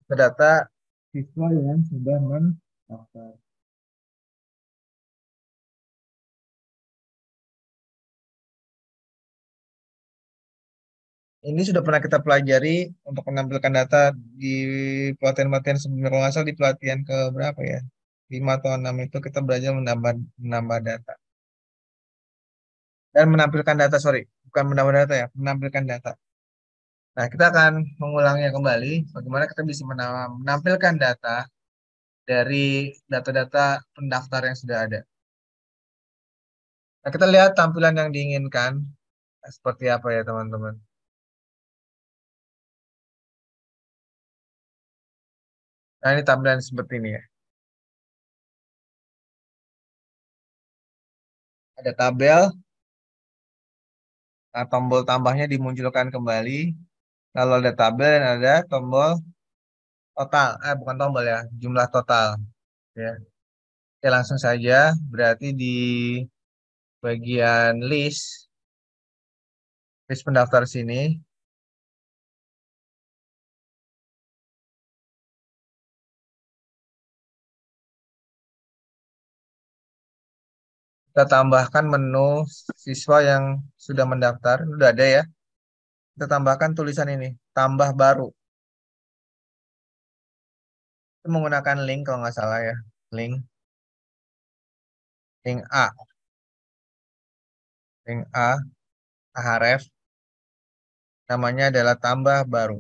data siswa yang sudah mendaftar. Ini sudah pernah kita pelajari untuk menampilkan data di pelatihan-pelatihan sebelumnya. Kalau nggak salah di pelatihan ke berapa ya? 5 atau 6 itu kita belajar menambah data. Dan menampilkan data, sorry. Bukan menambah data ya, menampilkan data. Nah, kita akan mengulangnya kembali. Bagaimana kita bisa menampilkan data dari data-data pendaftar yang sudah ada. Nah, kita lihat tampilan yang diinginkan. Seperti apa ya, teman-teman. Nah, ini tampilan seperti ini ya. Ada tabel. Nah, tombol tambahnya dimunculkan kembali. Lalu ada tabel dan ada tombol total. Bukan tombol ya, jumlah total. Ya. Oke, langsung saja. Berarti di bagian list pendaftar sini, kita tambahkan menu siswa yang sudah mendaftar. Sudah ada ya. Kita tambahkan tulisan ini, tambah baru. Itu menggunakan link kalau nggak salah ya. Link A. Yang A, Ahref, namanya adalah tambah baru.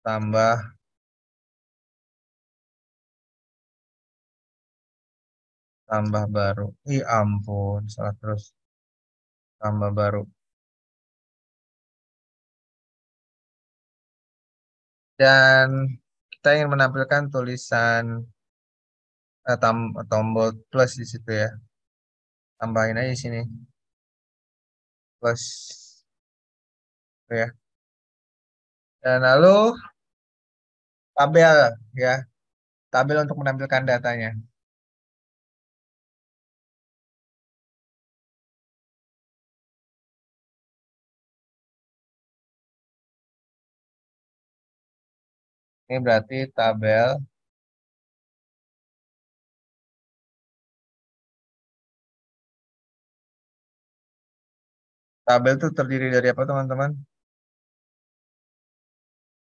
Tambah, tambah baru. Ih ampun, salah terus. Tambah baru. Dan kita ingin menampilkan tulisan tombol plus di situ ya. Tambahin aja di sini. Plus. Gitu ya. Dan lalu tabel ya. Tabel untuk menampilkan datanya. Ini berarti tabel. Tabel itu terdiri dari apa teman-teman?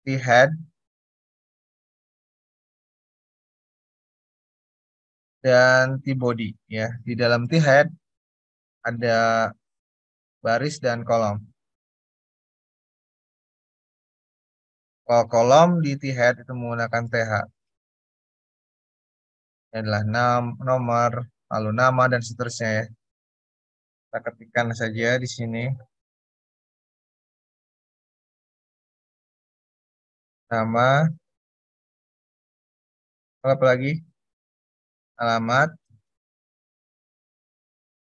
Di head dan T-body ya. Di dalam T-head ada baris dan kolom. Kalau kolom di T-head itu menggunakan TH. Ini adalah nomor, lalu nama dan seterusnya ya. Kita ketikkan saja di sini nama, apa lagi? Alamat,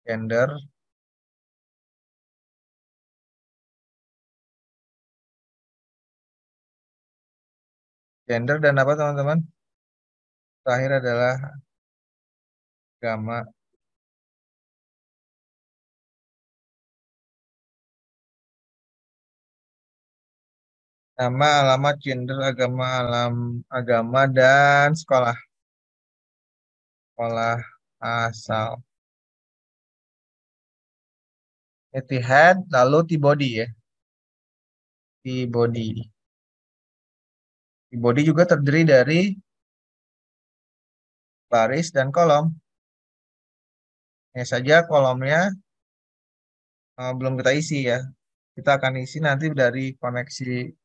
gender, dan apa teman-teman? Terakhir adalah agama. Nama, alamat, gender, agama, agama dan sekolah. Sekolah asal. Etihad, lalu T-body ya. T-body. T-body juga terdiri dari baris dan kolom. Hanya saja kolomnya belum kita isi ya. Kita akan isi nanti dari koneksi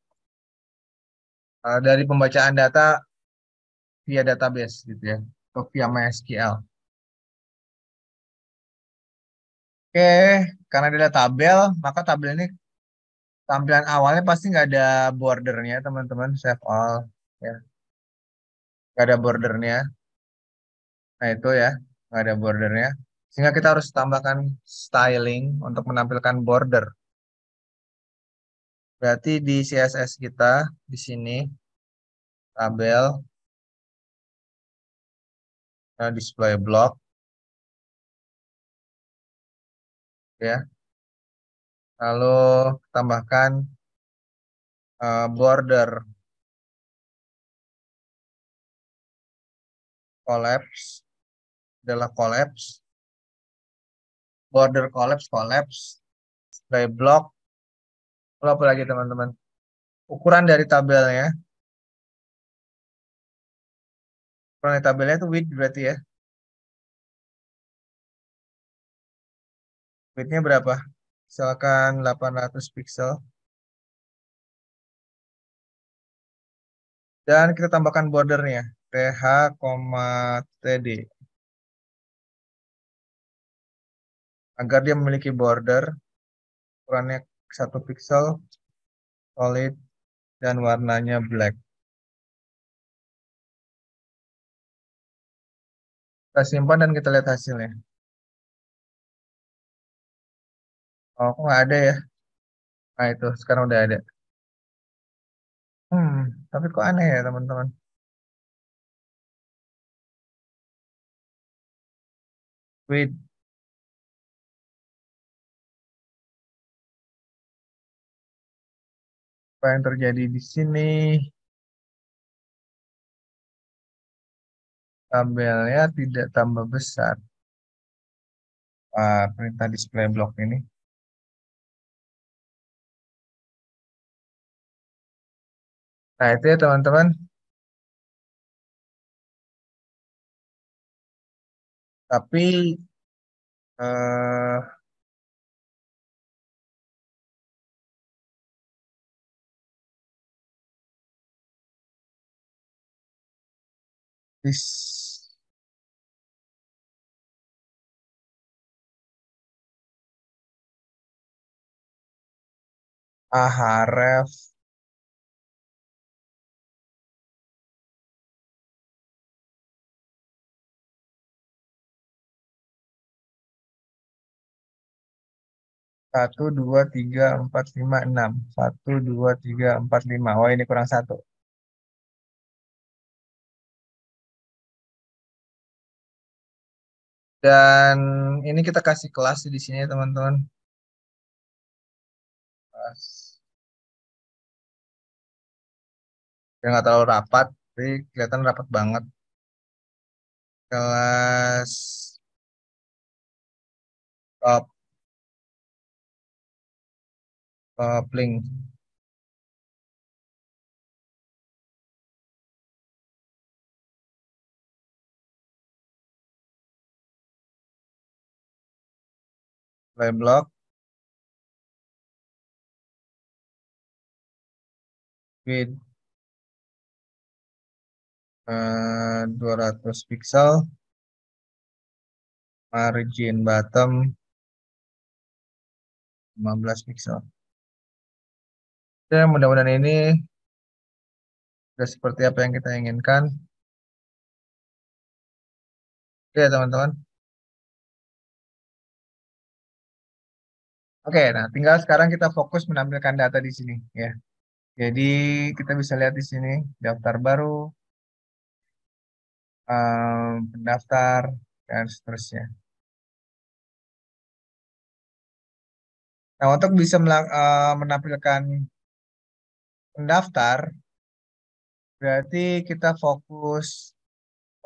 dari pembacaan data via database gitu ya. Atau via MySQL. Oke, karena dia ada tabel, maka tabel ini tampilan awalnya pasti nggak ada bordernya teman-teman. Save all ya. Nggak ada bordernya. Nah itu ya, nggak ada bordernya. Sehingga kita harus tambahkan styling untuk menampilkan border. Berarti di CSS kita di sini tabel display block ya. Lalu tambahkan border collapse adalah collapse, border collapse, display block. Lalu apa lagi teman-teman? Ukuran dari tabelnya, ukuran dari tabelnya itu width berarti ya. Widthnya berapa? Misalkan 800 pixel. Dan kita tambahkan bordernya, th, td. Agar dia memiliki border, ukurannya 1 pixel, solid, dan warnanya black. Kita simpan dan kita lihat hasilnya. Oh, kok nggak ada ya? Nah itu, sekarang udah ada. Hmm, tapi kok aneh ya teman-teman? Width, apa yang terjadi di sini? Tabelnya tidak tambah besar. Perintah display block ini. Nah itu ya teman-teman. Tapi eh, This Ahref 1 2 3 4 5 6. 1 2 3 4 5. Oh, ini kurang satu. Dan ini kita kasih kelas di sini ya, teman-teman. Kelas. Ya, nggak terlalu rapat, tapi kelihatan rapat banget. Kelas top link play block with 200 pixel, margin bottom 15 pixel. Ya, mudah-mudahan ini sudah seperti apa yang kita inginkan. Oke, teman-teman. Oke, nah tinggal sekarang kita fokus menampilkan data di sini ya. Jadi kita bisa lihat di sini daftar baru, pendaftar, dan seterusnya. Nah, untuk bisa menampilkan pendaftar, berarti kita fokus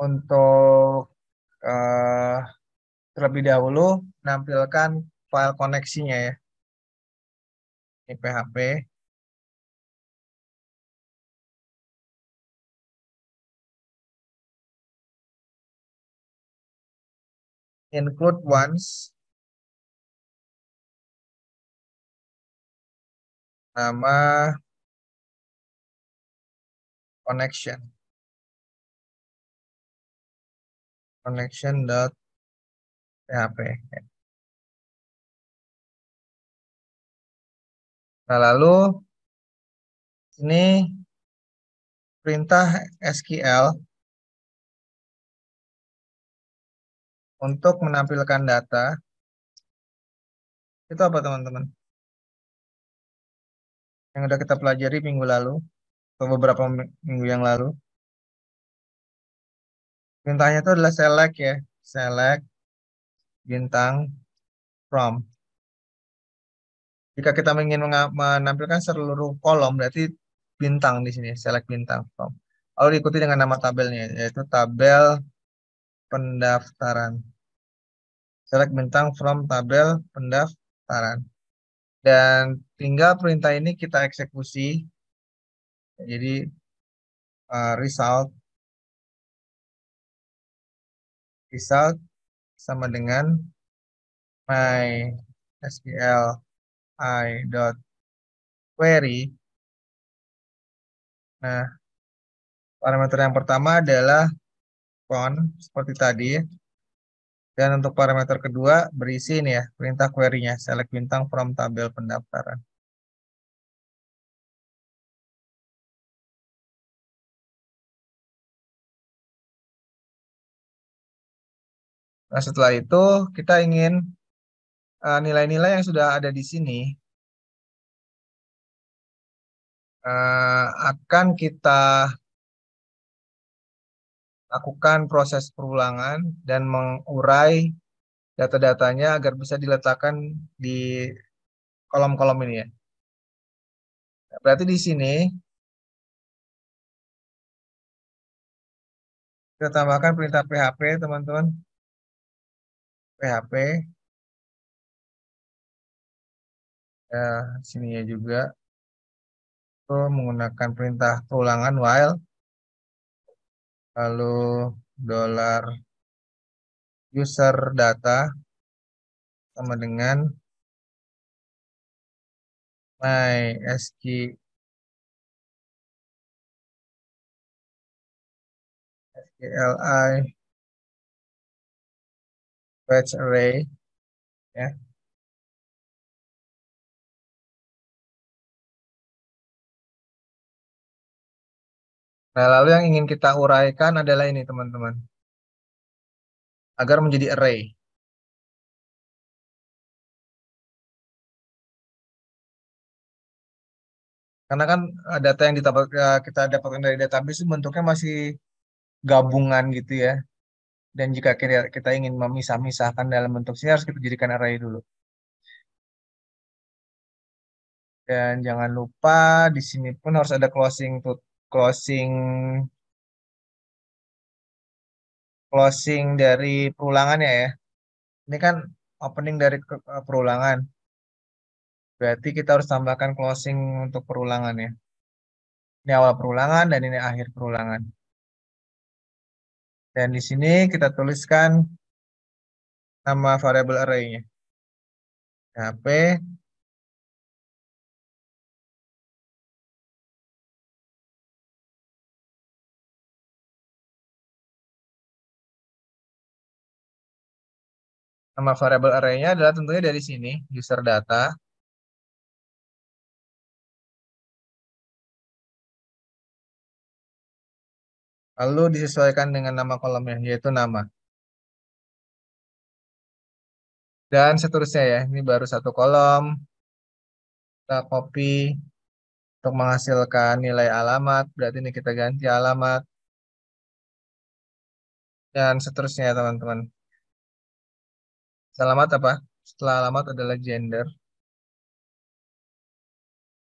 untuk eh, terlebih dahulu menampilkan file koneksinya ya. Ini PHP, include once, nama connection, connection.php. Nah, lalu ini perintah SQL untuk menampilkan data. Itu apa, teman-teman? Yang udah kita pelajari minggu lalu, atau beberapa minggu yang lalu. Perintahnya itu adalah select ya. Select bintang from. Jika kita ingin menampilkan seluruh kolom, berarti bintang di sini, select bintang from. Lalu diikuti dengan nama tabelnya, yaitu tabel pendaftaran. Select bintang from tabel pendaftaran. Dan tinggal perintah ini kita eksekusi. Jadi result result sama dengan my SQL I dot query. Nah, parameter yang pertama adalah font seperti tadi. Dan untuk parameter kedua berisi ini ya, perintah query-nya, select bintang from tabel pendaftaran. Nah, setelah itu kita ingin nilai-nilai yang sudah ada di sini akan kita lakukan proses perulangan dan mengurai data-datanya agar bisa diletakkan di kolom-kolom ini ya. Nah, berarti di sini kita tambahkan perintah PHP, teman-teman. PHP, ya, sininya juga itu menggunakan perintah perulangan while, lalu dolar user data sama dengan MySQL CLI batch array, ya. Nah, lalu yang ingin kita uraikan adalah ini, teman-teman, agar menjadi array. Karena kan data yang kita dapatkan dari database itu bentuknya masih gabungan gitu ya. Dan jika kita ingin memisah-misahkan dalam bentuk sini harus kita jadikan array dulu. Dan jangan lupa di sini pun harus ada closing closing dari perulangannya ya. Ini kan opening dari perulangan. Berarti kita harus tambahkan closing untuk perulangannya. Ini awal perulangan dan ini akhir perulangan. Dan di sini kita tuliskan nama variabel array-nya. HP, nama variabel array-nya adalah tentunya dari sini, user data. Lalu disesuaikan dengan nama kolomnya, yaitu nama. Dan seterusnya ya, ini baru satu kolom. Kita copy untuk menghasilkan nilai alamat. Berarti ini kita ganti alamat. Dan seterusnya ya teman-teman. Alamat apa? Setelah alamat adalah gender.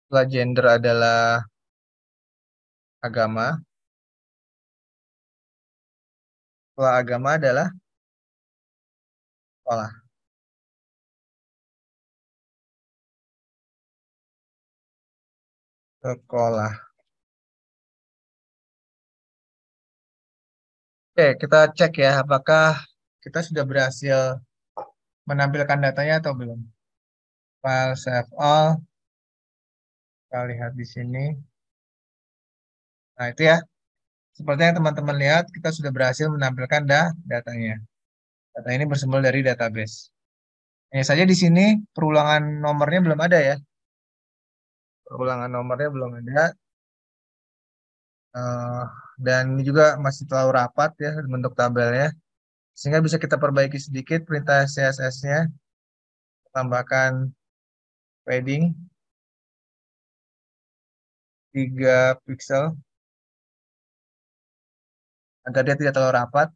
Setelah gender adalah agama. Setelah agama adalah sekolah. Sekolah. Oke, kita cek ya apakah kita sudah berhasil menampilkan datanya atau belum. File save all. Kita lihat di sini. Nah, itu ya. Seperti yang teman-teman lihat, kita sudah berhasil menampilkan datanya. Data ini bersumber dari database. Hanya saja di sini perulangan nomornya belum ada ya. Perulangan nomornya belum ada. Eh, dan ini juga masih terlalu rapat ya bentuk tabelnya. Sehingga bisa kita perbaiki sedikit perintah CSS-nya. Tambahkan padding 3 pixel agar dia tidak terlalu rapat.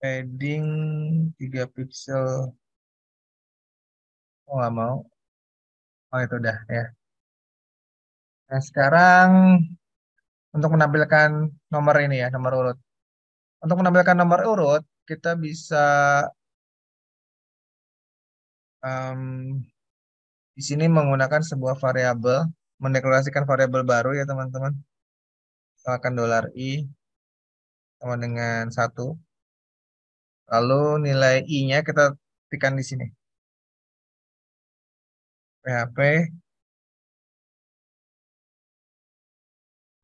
Padding 3 pixel. Oh, nggak mau. Oh, itu udah ya. Nah, sekarang untuk menampilkan nomor ini ya, nomor urut. Untuk menampilkan nomor urut, kita bisa em, di sini menggunakan sebuah variabel, mendeklarasikan variabel baru ya teman-teman. Misalkan $i sama dengan 1. Lalu nilai i-nya kita ketikkan di sini. PHP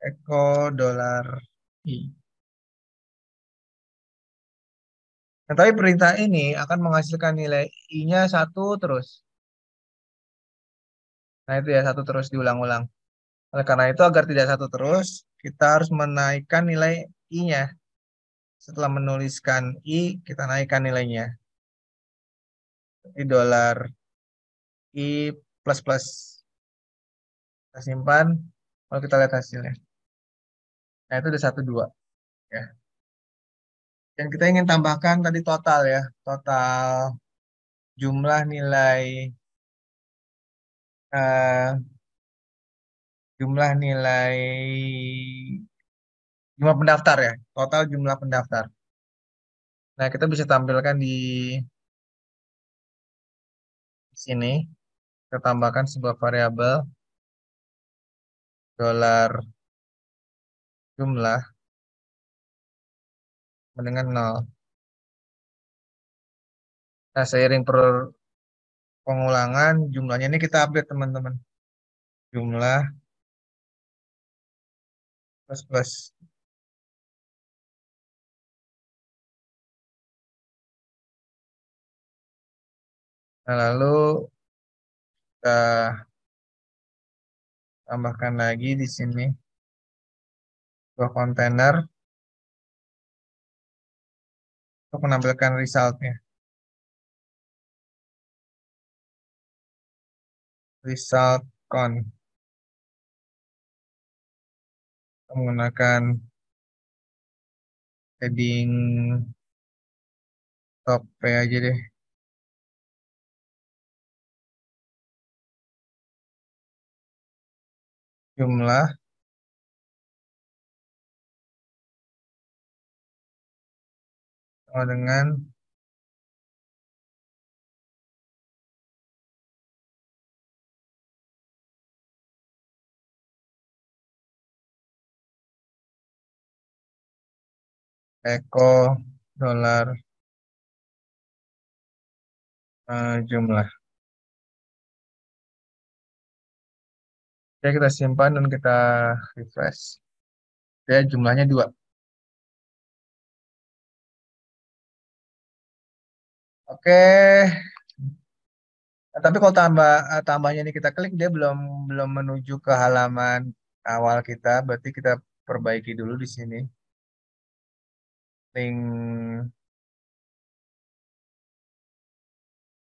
echo $i. Nah, tapi perintah ini akan menghasilkan nilai i-nya 1 terus. Nah, itu ya, 1 terus diulang-ulang. Oleh karena itu, agar tidak 1 terus, kita harus menaikkan nilai i-nya. Setelah menuliskan i, kita naikkan nilainya. Jadi $i plus plus. Kita simpan, lalu kita lihat hasilnya. Nah, itu udah 1, 2. Ya. Dan kita ingin tambahkan tadi total ya. Total jumlah nilai eh, jumlah nilai jumlah pendaftar ya. Total jumlah pendaftar. Nah, kita bisa tampilkan di sini. Kita tambahkan sebuah variabel dolar jumlah dengan 0. Nah, pengulangan jumlahnya ini kita update teman-teman. Jumlah plus plus. Nah, lalu kita tambahkan lagi di sini dua kontainer untuk menampilkan resultnya. Result con menggunakan heading top P aja deh. Jumlah sama dengan Eko dolar jumlah. Oke, kita simpan dan kita refresh. Oke, jumlahnya 2. Oke. Tapi kalau tambahnya ini kita klik dia belum belum menuju ke halaman awal kita, berarti kita perbaiki dulu di sini. Link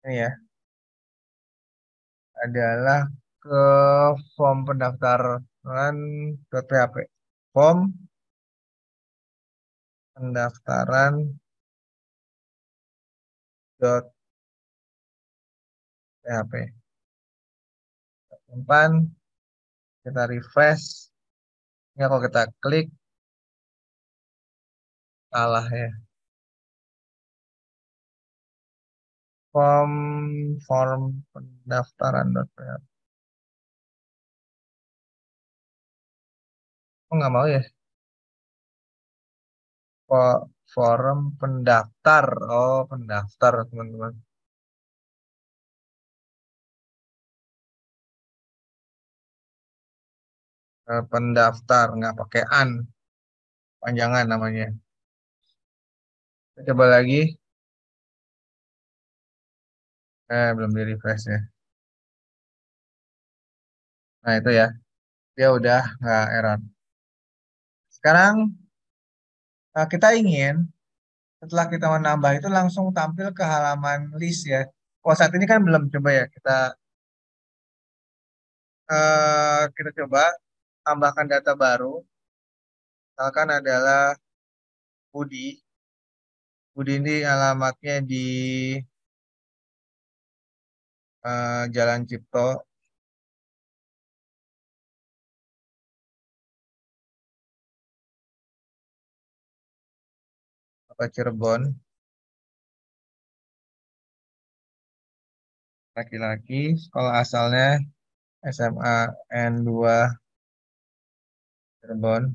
ini ya adalah ke form pendaftaran .php. Form pendaftaran .php. Simpan, kita refresh. Ya kalau kita klik salah ya. Form form pendaftaran .php. Oh nggak mau ya? Forum pendaftar. Oh pendaftar teman-teman. Pendaftar nggak pakai an, panjangan namanya. Kita coba lagi. Belum di refresh ya. Nah itu ya, dia udah nggak error. Sekarang kita ingin setelah kita menambah itu langsung tampil ke halaman list ya. Oh saat ini kan belum coba ya. Kita coba tambahkan data baru. Misalkan adalah Budi. Budi ini alamatnya di Jalan Cipto, apa Cirebon, laki-laki, sekolah asalnya SMA N2 Cirebon.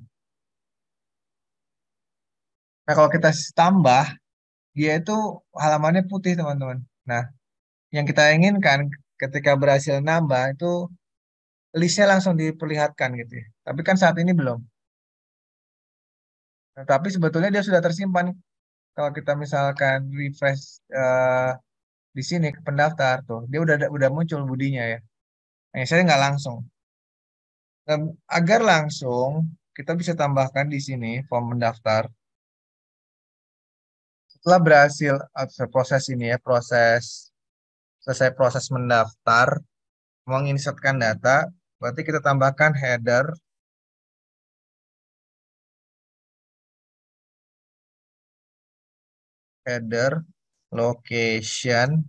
Nah, kalau kita tambah, dia itu halamannya putih, teman-teman. Nah, yang kita inginkan ketika berhasil nambah itu listnya langsung diperlihatkan gitu ya. Tapi kan saat ini belum. Nah, tapi sebetulnya dia sudah tersimpan. Kalau kita misalkan refresh di sini ke pendaftar tuh, dia udah muncul budinya ya. Nah, saya nggak langsung. Nah, agar langsung kita bisa tambahkan di sini form pendaftar. Setelah berhasil proses ini ya, selesai proses mendaftar, menginsertkan data, berarti kita tambahkan header location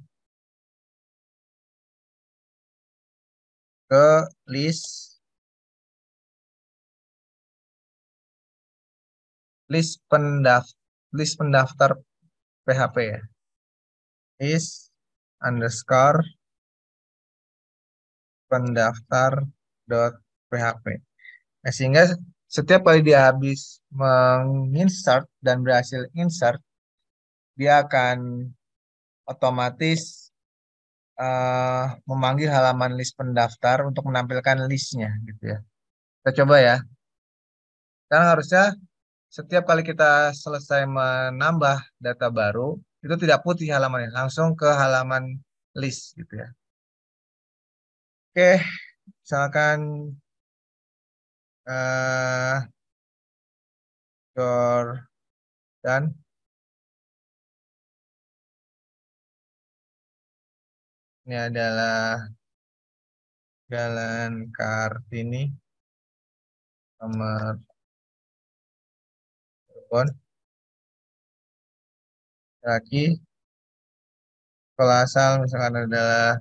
ke list list pendaftar list pendaftar PHP ya. List underscore pendaftar .php. Nah, sehingga setiap kali dia habis menginsert dan berhasil insert, dia akan otomatis memanggil halaman list pendaftar untuk menampilkan listnya gitu ya. Kita coba ya. Sekarang harusnya setiap kali kita selesai menambah data baru, itu tidak putih halamannya, langsung ke halaman list gitu ya. Oke, misalkan eh dan ini adalah Jalan Kartini nomor Cirebon. Lagi sekolah asal misalkan adalah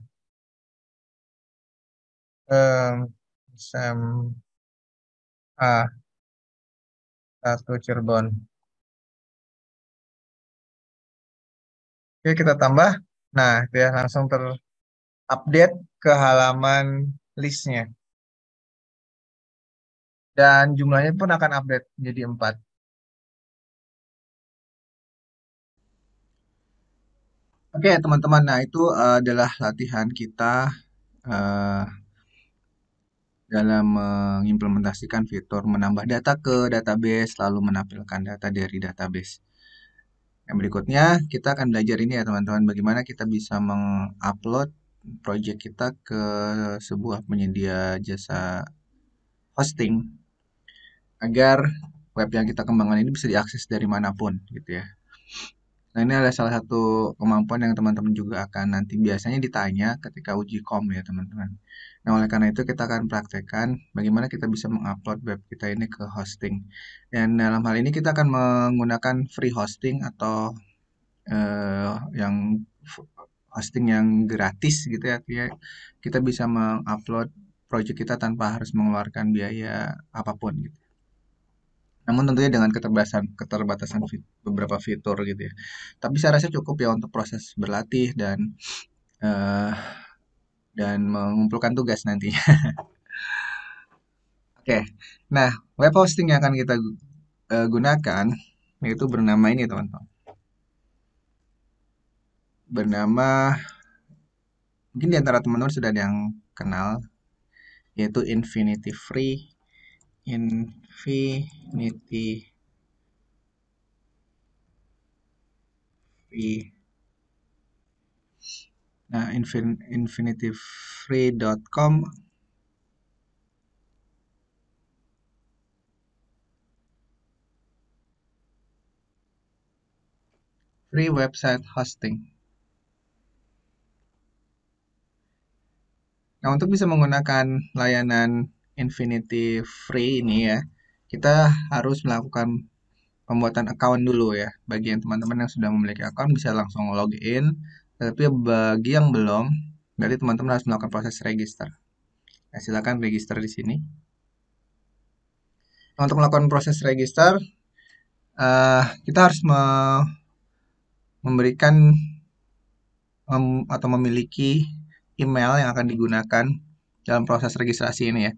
SMA 1 Cirebon. Oke, kita tambah. Nah, itu ya langsung terupdate ke halaman listnya. Dan jumlahnya pun akan update menjadi 4. Oke, teman-teman. Nah, itu adalah latihan kita eh, dalam mengimplementasikan fitur menambah data ke database, lalu menampilkan data dari database. Yang berikutnya, kita akan belajar ini ya teman-teman, bagaimana kita bisa mengupload project kita ke sebuah penyedia jasa hosting agar web yang kita kembangkan ini bisa diakses dari manapun gitu ya. Nah, ini adalah salah satu kemampuan yang teman-teman juga akan nanti biasanya ditanya ketika uji kom ya teman-teman. Nah, oleh karena itu kita akan praktekkan bagaimana kita bisa mengupload web kita ini ke hosting. Dan dalam hal ini kita akan menggunakan free hosting atau yang hosting yang gratis gitu ya. Kita bisa mengupload project kita tanpa harus mengeluarkan biaya apapun gitu. Namun tentunya dengan keterbatasan beberapa fitur gitu ya. Tapi saya rasa cukup ya untuk proses berlatih eh, dan mengumpulkan tugas nantinya. Oke, nah web hosting yang akan kita gunakan yaitu bernama ini teman-teman. Bernama mungkin di antara teman-teman sudah ada yang kenal yaitu Infinity Free. Infinity Free. Nah, infinityfree.com free website hosting. Nah, untuk bisa menggunakan layanan Infinity Free ini ya, kita harus melakukan pembuatan account dulu ya. Bagi yang teman-teman yang sudah memiliki account bisa langsung login, tapi bagi yang belum, berarti teman-teman harus melakukan proses register. Nah, silakan register di sini. Nah, untuk melakukan proses register, kita harus memberikan atau memiliki email yang akan digunakan dalam proses registrasi ini ya.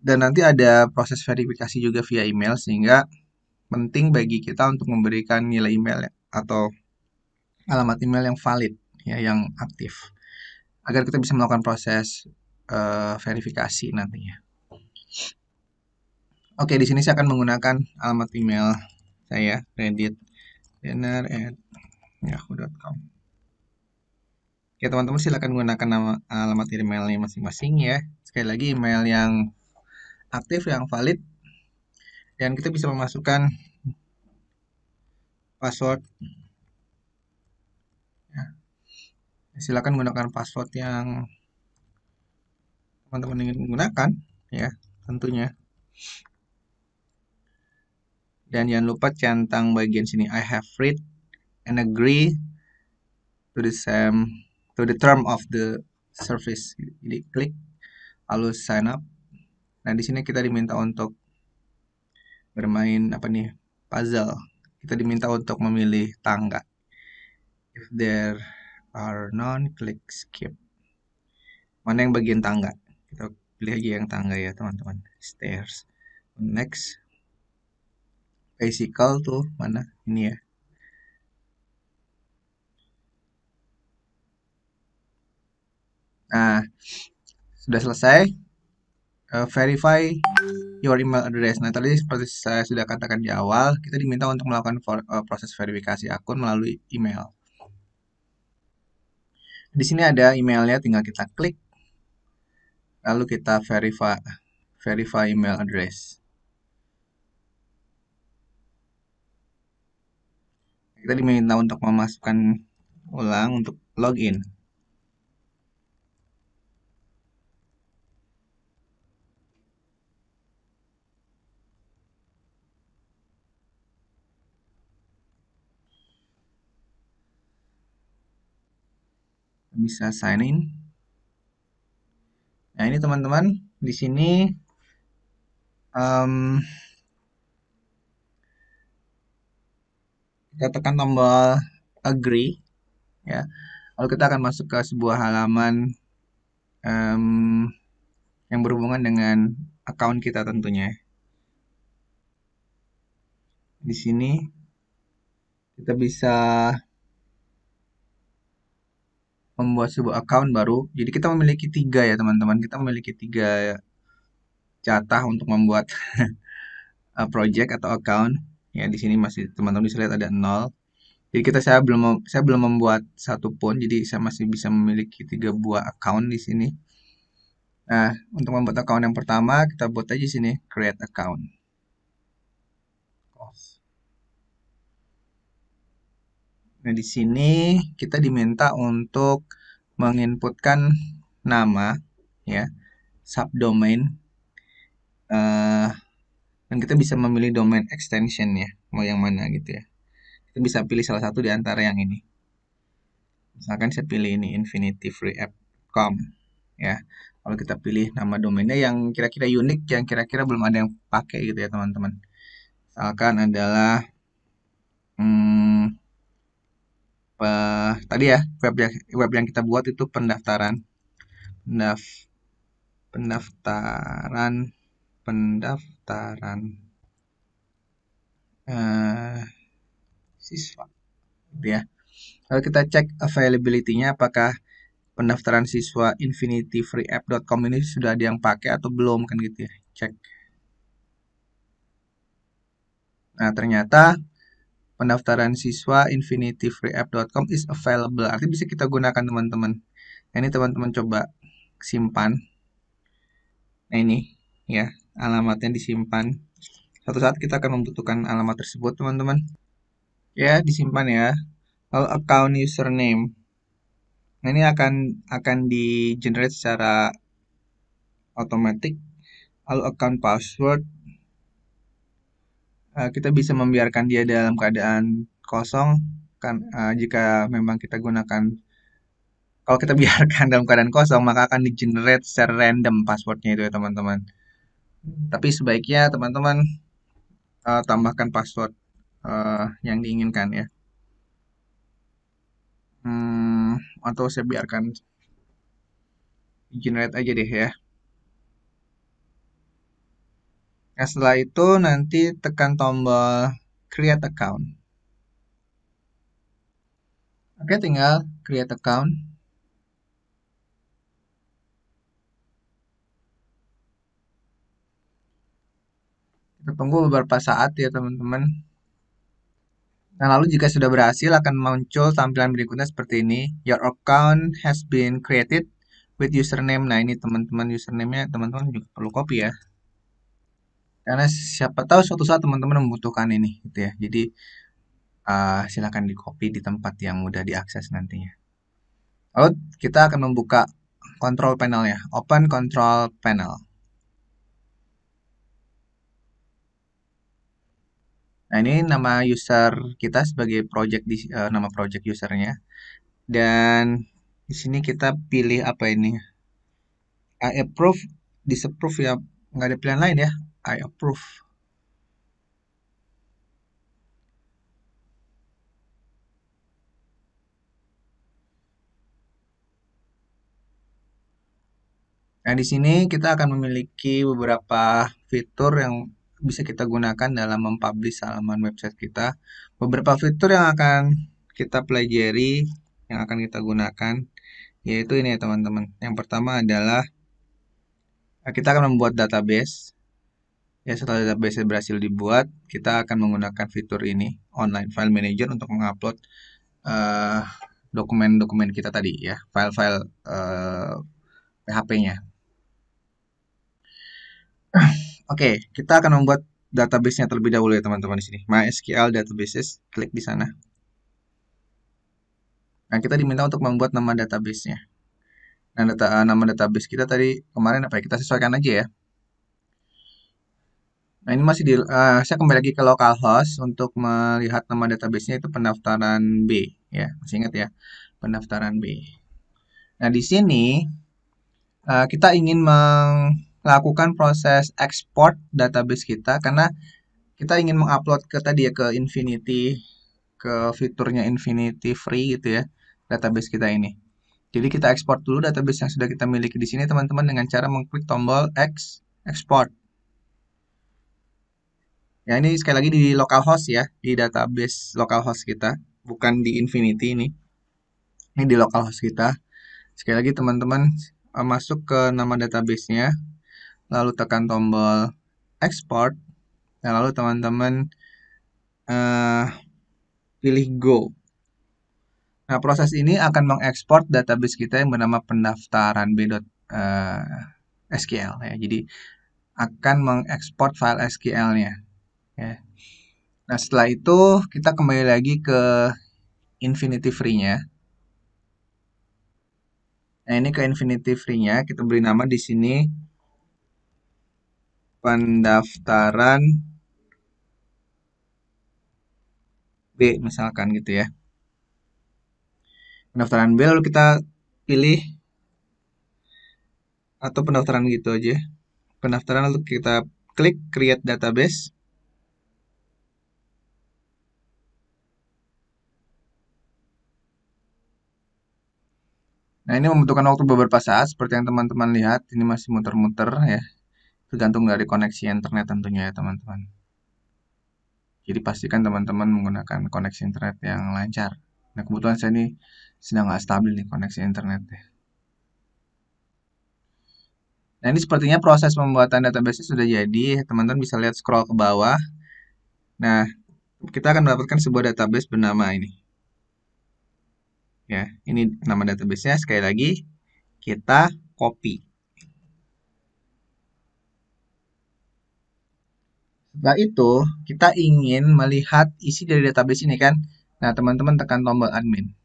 Dan nanti ada proses verifikasi juga via email sehingga penting bagi kita untuk memberikan nilai email ya, atau alamat email yang valid ya, yang aktif agar kita bisa melakukan proses verifikasi nantinya. Oke, di sini saya akan menggunakan alamat email saya reddit@yahoo.com. Oke, teman-teman silakan gunakan alamat emailnya masing-masing ya. Sekali lagi email yang aktif, yang valid, dan kita bisa memasukkan password ya. Silakan gunakan password yang teman-teman ingin menggunakan ya tentunya. Dan jangan lupa centang bagian sini I have read and agree to the same to the term of the service. Jadi klik lalu sign up. Nah, di sini kita diminta untuk bermain apa nih? Puzzle. Kita diminta untuk memilih tangga. If there are none, klik skip. Mana yang bagian tangga? Kita pilih aja yang tangga ya, teman-teman. Stairs. Next. Bicycle tuh mana? Ini ya. Nah, sudah selesai. Verify your email address. Nah, tadi seperti saya sudah katakan di awal, kita diminta untuk melakukan proses verifikasi akun melalui email. Di sini ada emailnya, tinggal kita klik, lalu kita verify email address. Kita diminta untuk memasukkan ulang untuk login. Bisa sign in. Nah, ini teman-teman, di sini kita tekan tombol agree, ya. Lalu kita akan masuk ke sebuah halaman yang berhubungan dengan account kita tentunya. Di sini kita bisa membuat sebuah account baru. Jadi kita memiliki 3 ya teman-teman. Kita memiliki 3 jatah untuk membuat project atau account. Ya di sini masih teman-teman bisa lihat ada 0. Jadi saya belum membuat satu pun. Jadi saya masih bisa memiliki 3 buah account di sini. Nah, untuk membuat account yang pertama kita buat aja sini create account. Nah, di sini kita diminta untuk menginputkan nama, ya, subdomain, dan kita bisa memilih domain extension ya, mau yang mana gitu ya. Kita bisa pilih salah satu di antara yang ini. Misalkan saya pilih ini infinityfreeapp.com, ya. Kalau kita pilih nama domainnya yang kira-kira unik, yang kira-kira belum ada yang pakai gitu ya teman-teman. Misalkan adalah tadi ya web yang kita buat itu pendaftaran siswa gitu ya. Lalu kita cek availability-nya apakah pendaftaran siswa infinityfreeapp.com ini sudah ada yang pakai atau belum kan gitu ya. Cek. Nah, ternyata pendaftaran siswa infinityfreeapp.com is available. Artinya bisa kita gunakan teman-teman. Nah, ini teman-teman coba simpan. Nah, ini ya, alamatnya disimpan. Suatu saat kita akan membutuhkan alamat tersebut, teman-teman. Ya, disimpan ya. Lalu account username. Nah, ini akan di generate secara otomatis. Lalu account password, kita bisa membiarkan dia dalam keadaan kosong kan, jika memang kita gunakan. Kalau kita biarkan dalam keadaan kosong, maka akan di generate secara random passwordnya itu ya teman-teman. Tapi sebaiknya teman-teman tambahkan password yang diinginkan ya. Atau saya biarkan generate aja deh ya. Nah, setelah itu nanti tekan tombol create account. Oke, tinggal create account. Kita tunggu beberapa saat ya teman-teman. Nah, lalu jika sudah berhasil akan muncul tampilan berikutnya seperti ini. Your account has been created with username. Nah, ini teman-teman username-nya teman-teman juga perlu copy ya. Karena siapa tahu suatu saat teman-teman membutuhkan ini gitu ya. Jadi silakan di copy di tempat yang mudah diakses nantinya. Lalu kita akan membuka control panel ya. Open control panel. Nah, ini nama user kita sebagai project nama project usernya. Dan di sini kita pilih apa ini? I approve, disapprove ya. Nggak ada pilihan lain ya. I approve. Nah, di sini kita akan memiliki beberapa fitur yang bisa kita gunakan dalam mempublish halaman website kita. Beberapa fitur yang akan kita pelajari. yang akan kita gunakan, yaitu ini ya teman-teman. Yang pertama adalah kita akan membuat database. Ya, setelah database berhasil dibuat, kita akan menggunakan fitur ini, Online File Manager, untuk mengupload dokumen-dokumen kita tadi ya, file-file PHP-nya. Oke, kita akan membuat database-nya terlebih dahulu ya teman-teman di sini. MySQL Databases, klik di sana. Nah, kita diminta untuk membuat nama database-nya. Nah, nama database kita tadi kemarin apa ya? Kita sesuaikan aja ya. Nah, ini masih saya kembali lagi ke localhost untuk melihat nama database-nya itu pendaftaran B ya. Masih ingat ya? Pendaftaran B. Nah, di sini kita ingin melakukan proses export database kita karena kita ingin mengupload ke tadi ya ke Infinity, ke fiturnya Infinity Free gitu ya, database kita ini. Jadi kita ekspor dulu database yang sudah kita miliki di sini teman-teman dengan cara mengklik tombol export. Ya, ini sekali lagi di localhost ya, di database localhost kita, bukan di Infinity ini. Ini di localhost kita. Sekali lagi teman-teman masuk ke nama database-nya, lalu tekan tombol export, dan lalu teman-teman pilih go. Nah, proses ini akan mengekspor database kita yang bernama pendaftaran b.SQL ya. Jadi akan mengekspor file SQL-nya ya. Nah, setelah itu kita kembali lagi ke Infinity Free-nya. Nah, ini ke Infinity Free-nya kita beri nama di sini pendaftaran B misalkan gitu ya. Pendaftaran B lalu kita pilih atau pendaftaran gitu aja. Pendaftaran lalu kita klik create database. Nah, ini membutuhkan waktu beberapa saat seperti yang teman-teman lihat. Ini masih muter-muter ya. Tergantung dari koneksi internet tentunya ya teman-teman. Jadi pastikan teman-teman menggunakan koneksi internet yang lancar. Nah, kebetulan saya ini sedang nggak stabil nih koneksi internetnya. Nah, ini sepertinya proses pembuatan database sudah jadi. Teman-teman bisa lihat scroll ke bawah. Nah, kita akan mendapatkan sebuah database bernama ini. Ya, ini nama database-nya. Sekali lagi, kita copy. Setelah itu, kita ingin melihat isi dari database ini kan. Nah, teman-teman tekan tombol admin.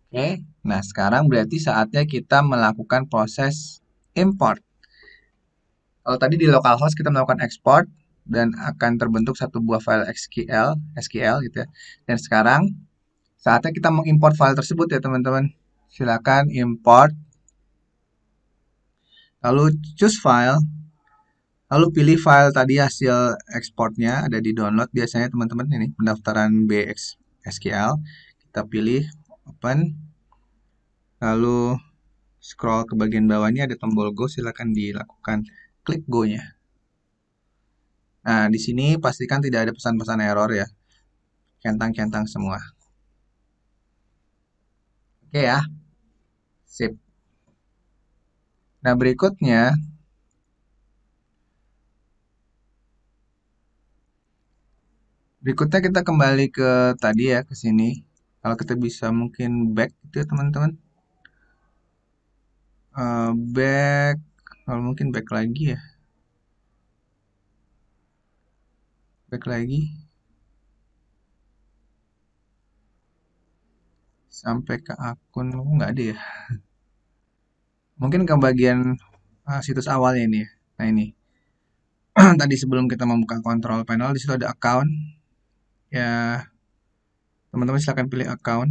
Oke, nah sekarang berarti saatnya kita melakukan proses import. Kalau tadi di localhost kita melakukan export dan akan terbentuk satu buah file SQL gitu ya. Dan sekarang saatnya kita mengimport file tersebut ya teman-teman. Silakan import, lalu choose file, lalu pilih file tadi hasil ekspornya ada di download biasanya teman-teman ini pendaftaran BXSQL. Kita pilih open, lalu scroll ke bagian bawahnya ada tombol go, silakan dilakukan klik go-nya. Nah, di sini pastikan tidak ada pesan-pesan error ya. Centang-centang semua. Oke ya. Sip. Nah, berikutnya kita kembali ke tadi ya, ke sini. Kalau kita bisa mungkin back gitu ya, teman-teman. Back, kalau mungkin back lagi ya. Back lagi. Sampai ke akun, nggak ada ya. Mungkin ke bagian situs awalnya ini ya. Nah, ini. Tadi sebelum kita membuka control panel, di situ ada account. Ya, teman-teman silahkan pilih account.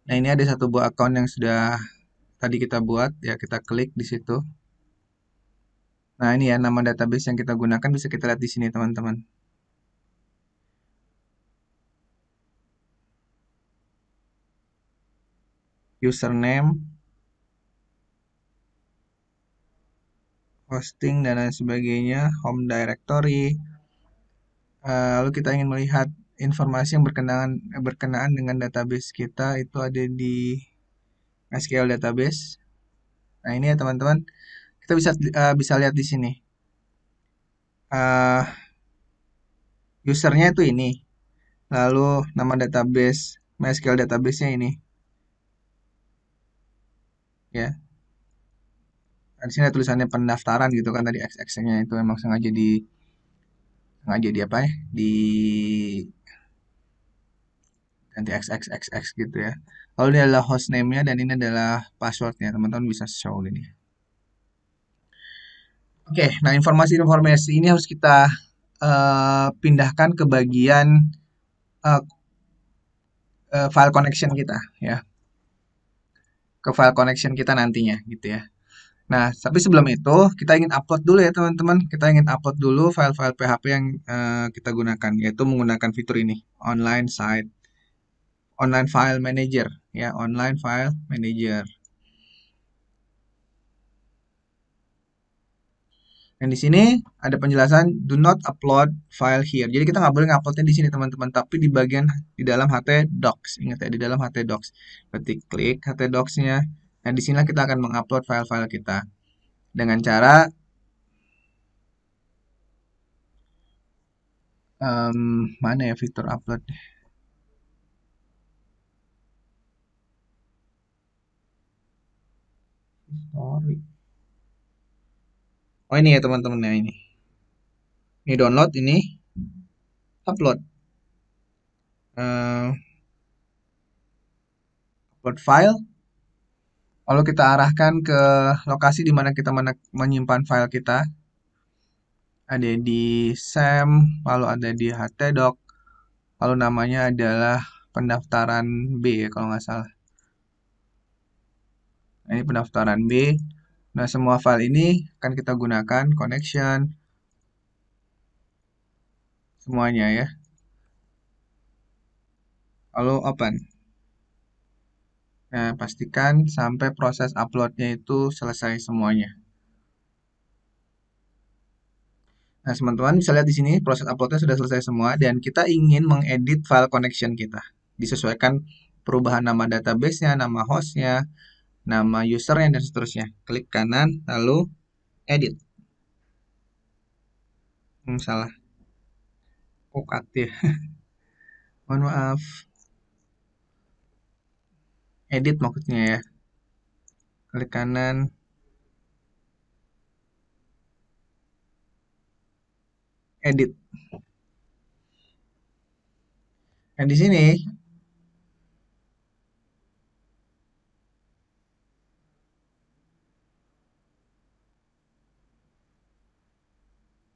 Nah, ini ada satu buah account yang sudah tadi kita buat, ya kita klik di situ. Nah, ini ya nama database yang kita gunakan bisa kita lihat di sini, teman-teman. username, hosting, dan lain sebagainya, home directory. Lalu kita ingin melihat informasi yang berkenaan dengan database kita itu ada di SQL database. Nah, ini ya teman-teman, kita bisa lihat di sini. Uh, Usernya itu ini. Lalu nama database MySQL database-nya ini. Ya. Di sini ada tulisannya pendaftaran gitu kan tadi XX-nya itu emang sengaja di apa ya? Di ganti XXXX gitu ya. Lalu ini adalah hostname-nya dan ini adalah passwordnya. Teman-teman bisa show ini. Oke, nah informasi-informasi ini harus kita pindahkan ke bagian uh, file connection kita ya, ke file connection kita nantinya gitu ya. Nah, tapi sebelum itu kita ingin upload dulu ya teman-teman. Kita ingin upload dulu file-file PHP yang kita gunakan, yaitu menggunakan fitur ini, online file manager ya, online file manager. Dan di sini ada penjelasan do not upload file here. Jadi kita nggak boleh nguploadnya di sini teman-teman, tapi di bagian di dalam htdocs. Ingat ya, di dalam htdocs. Ketik klik htdocs-nya. Nah, di sini kita akan mengupload file-file kita dengan cara mana ya fitur upload? Sorry. Oh ini ya teman-teman ya ini. Ini download ini upload. Eh, Upload file. Lalu kita arahkan ke lokasi di mana kita menyimpan file kita. Ada di SAM, lalu ada di htdoc, lalu namanya adalah pendaftaran B ya kalau nggak salah. Nah, ini pendaftaran B. Nah, semua file ini akan kita gunakan connection semuanya ya. Lalu open. Nah, pastikan sampai proses uploadnya itu selesai semuanya. Nah, teman-teman bisa lihat di sini proses uploadnya sudah selesai semua dan kita ingin mengedit file connection kita. Disesuaikan perubahan nama database-nya, nama host-nya, nama usernya, dan seterusnya. Klik kanan, lalu edit. Salah. Oh, cut ya. Mohon maaf. Edit maksudnya ya. Klik kanan, edit. Nah, di sini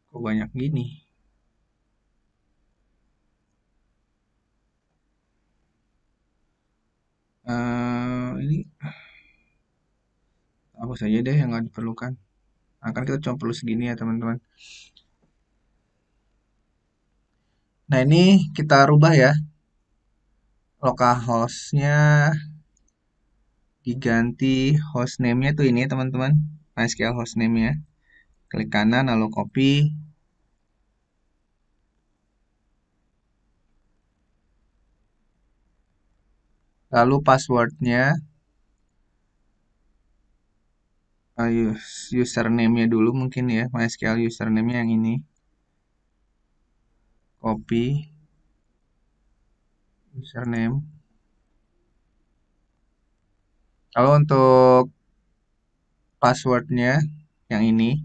kok banyak gini. Ini apa saja deh yang nggak diperlukan. Nah, kan kita cuma perlu segini ya teman-teman. Nah, ini kita rubah ya. Localhost-nya diganti hostname-nya tuh ini teman-teman. MySQL hostname-nya. Klik kanan lalu copy. Lalu passwordnya username-nya dulu mungkin ya. MySQL username-nya yang ini. Copy username. Lalu untuk passwordnya yang ini.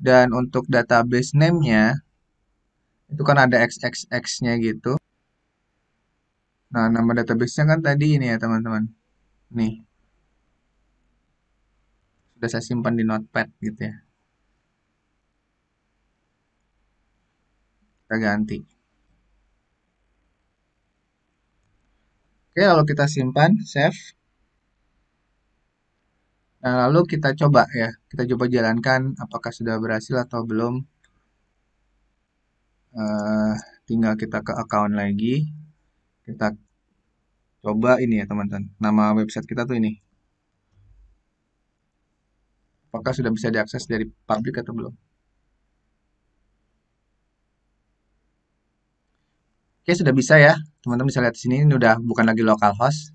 Dan untuk database name-nya itu kan ada XXX-nya gitu. Nah, nama database-nya kan tadi ini ya teman-teman. Nih, sudah saya simpan di notepad gitu ya. Kita ganti. Oke, lalu kita simpan, save. Nah, lalu kita coba ya. Kita coba jalankan apakah sudah berhasil atau belum Eh, tinggal kita ke account lagi. Kita coba ini ya teman-teman. Nama website kita tuh ini. Apakah sudah bisa diakses dari publik atau belum? Oke, sudah bisa ya. Teman-teman bisa lihat di sini, ini udah bukan lagi localhost.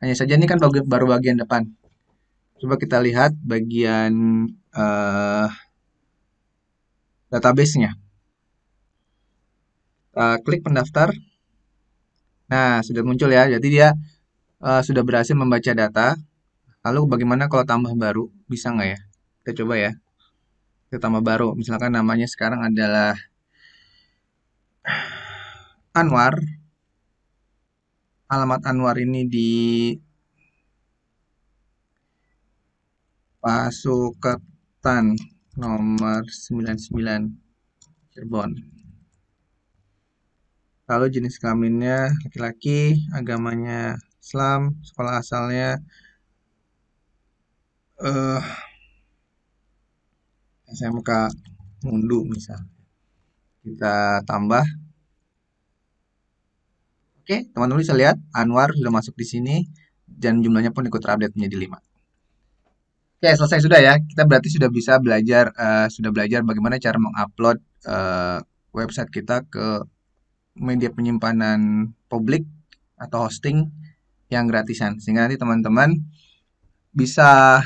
Hanya saja ini kan baru bagian depan. Coba kita lihat bagian eh, database-nya. Klik pendaftar. Nah, sudah muncul ya. Jadi dia sudah berhasil membaca data. Lalu bagaimana kalau tambah baru? Bisa nggak ya? Kita coba ya. Kita tambah baru. Misalkan namanya sekarang adalah Anwar. Alamat Anwar ini di Pasuketan nomor 99 Cirebon. Lalu jenis kelaminnya laki-laki, agamanya Islam, sekolah asalnya eh SMK Mundu misal. Kita tambah. Oke, teman-teman bisa lihat Anwar sudah masuk di sini dan jumlahnya pun ikut terupdate menjadi 5. Oke, selesai sudah ya. Kita berarti sudah belajar bagaimana cara mengupload website kita ke media penyimpanan publik atau hosting yang gratisan. Sehingga nanti teman-teman bisa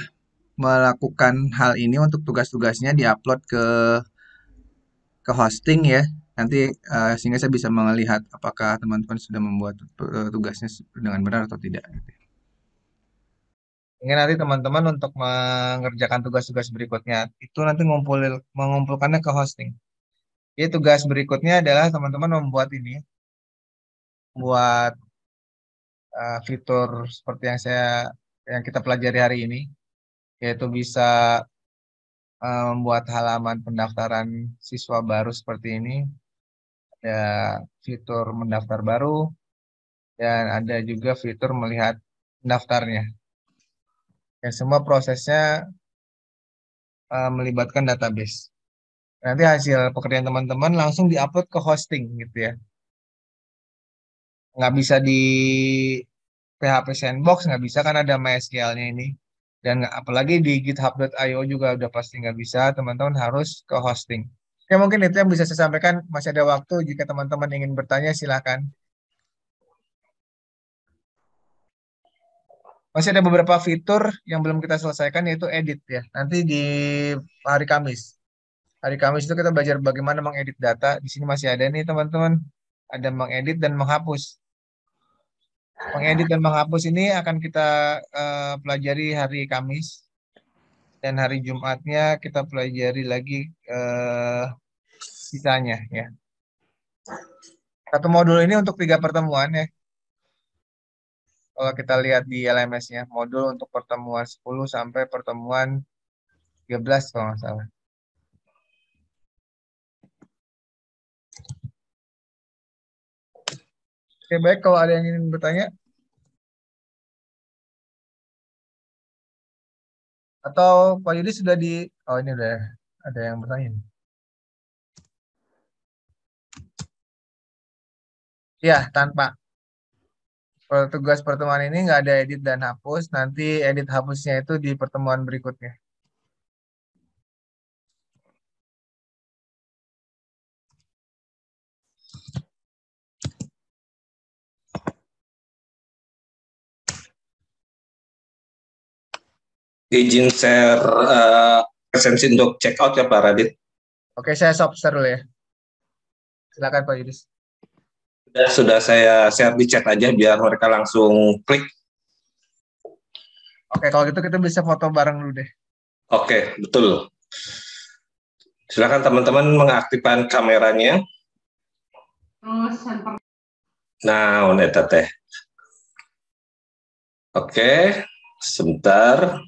melakukan hal ini untuk tugas-tugasnya diupload ke hosting ya. Nanti sehingga saya bisa melihat apakah teman-teman sudah membuat tugasnya dengan benar atau tidak. Ini nanti teman-teman untuk mengerjakan tugas-tugas berikutnya itu nanti mengumpulkannya ke hosting. Jadi tugas berikutnya adalah teman-teman membuat ini, buat fitur seperti yang kita pelajari hari ini, yaitu bisa membuat halaman pendaftaran siswa baru seperti ini, ada fitur mendaftar baru, dan ada juga fitur melihat pendaftarnya. Dan semua prosesnya melibatkan database. Nanti hasil pekerjaan teman-teman langsung diupload ke hosting gitu ya. Nggak bisa di PHP Sandbox, nggak bisa kan ada MySQL-nya ini. Dan apalagi di github.io juga udah pasti nggak bisa, teman-teman harus ke hosting. Ya mungkin itu yang bisa saya sampaikan, masih ada waktu jika teman-teman ingin bertanya silakan. Masih ada beberapa fitur yang belum kita selesaikan yaitu edit ya. Nanti di hari Kamis. Hari Kamis itu kita belajar bagaimana mengedit data. Di sini masih ada nih teman-teman. Ada mengedit dan menghapus. Mengedit dan menghapus ini akan kita pelajari hari Kamis. Dan hari Jumatnya kita pelajari lagi eh, sisanya ya. Satu modul ini untuk 3 pertemuan ya. Kalau kita lihat di LMS-nya, modul untuk pertemuan 10 sampai pertemuan 13 kalau nggak salah. Oke, baik. Kalau ada yang ingin bertanya, atau Pak Yudi sudah di... Oh, ini udah ada yang bertanya. Ya, tanpa. Tugas pertemuan ini nggak ada edit dan hapus. Nanti edit hapusnya itu di pertemuan berikutnya. Izin share presensi untuk check out ya Pak Radit. Oke, saya stop share dulu ya. Silakan Pak Yudis. Sudah saya share di chat aja biar mereka langsung klik. Oke, kalau gitu kita bisa foto bareng dulu deh. Oke, betul. Silakan teman-teman mengaktifkan kameranya. Nah, udah teh. Oke, sebentar.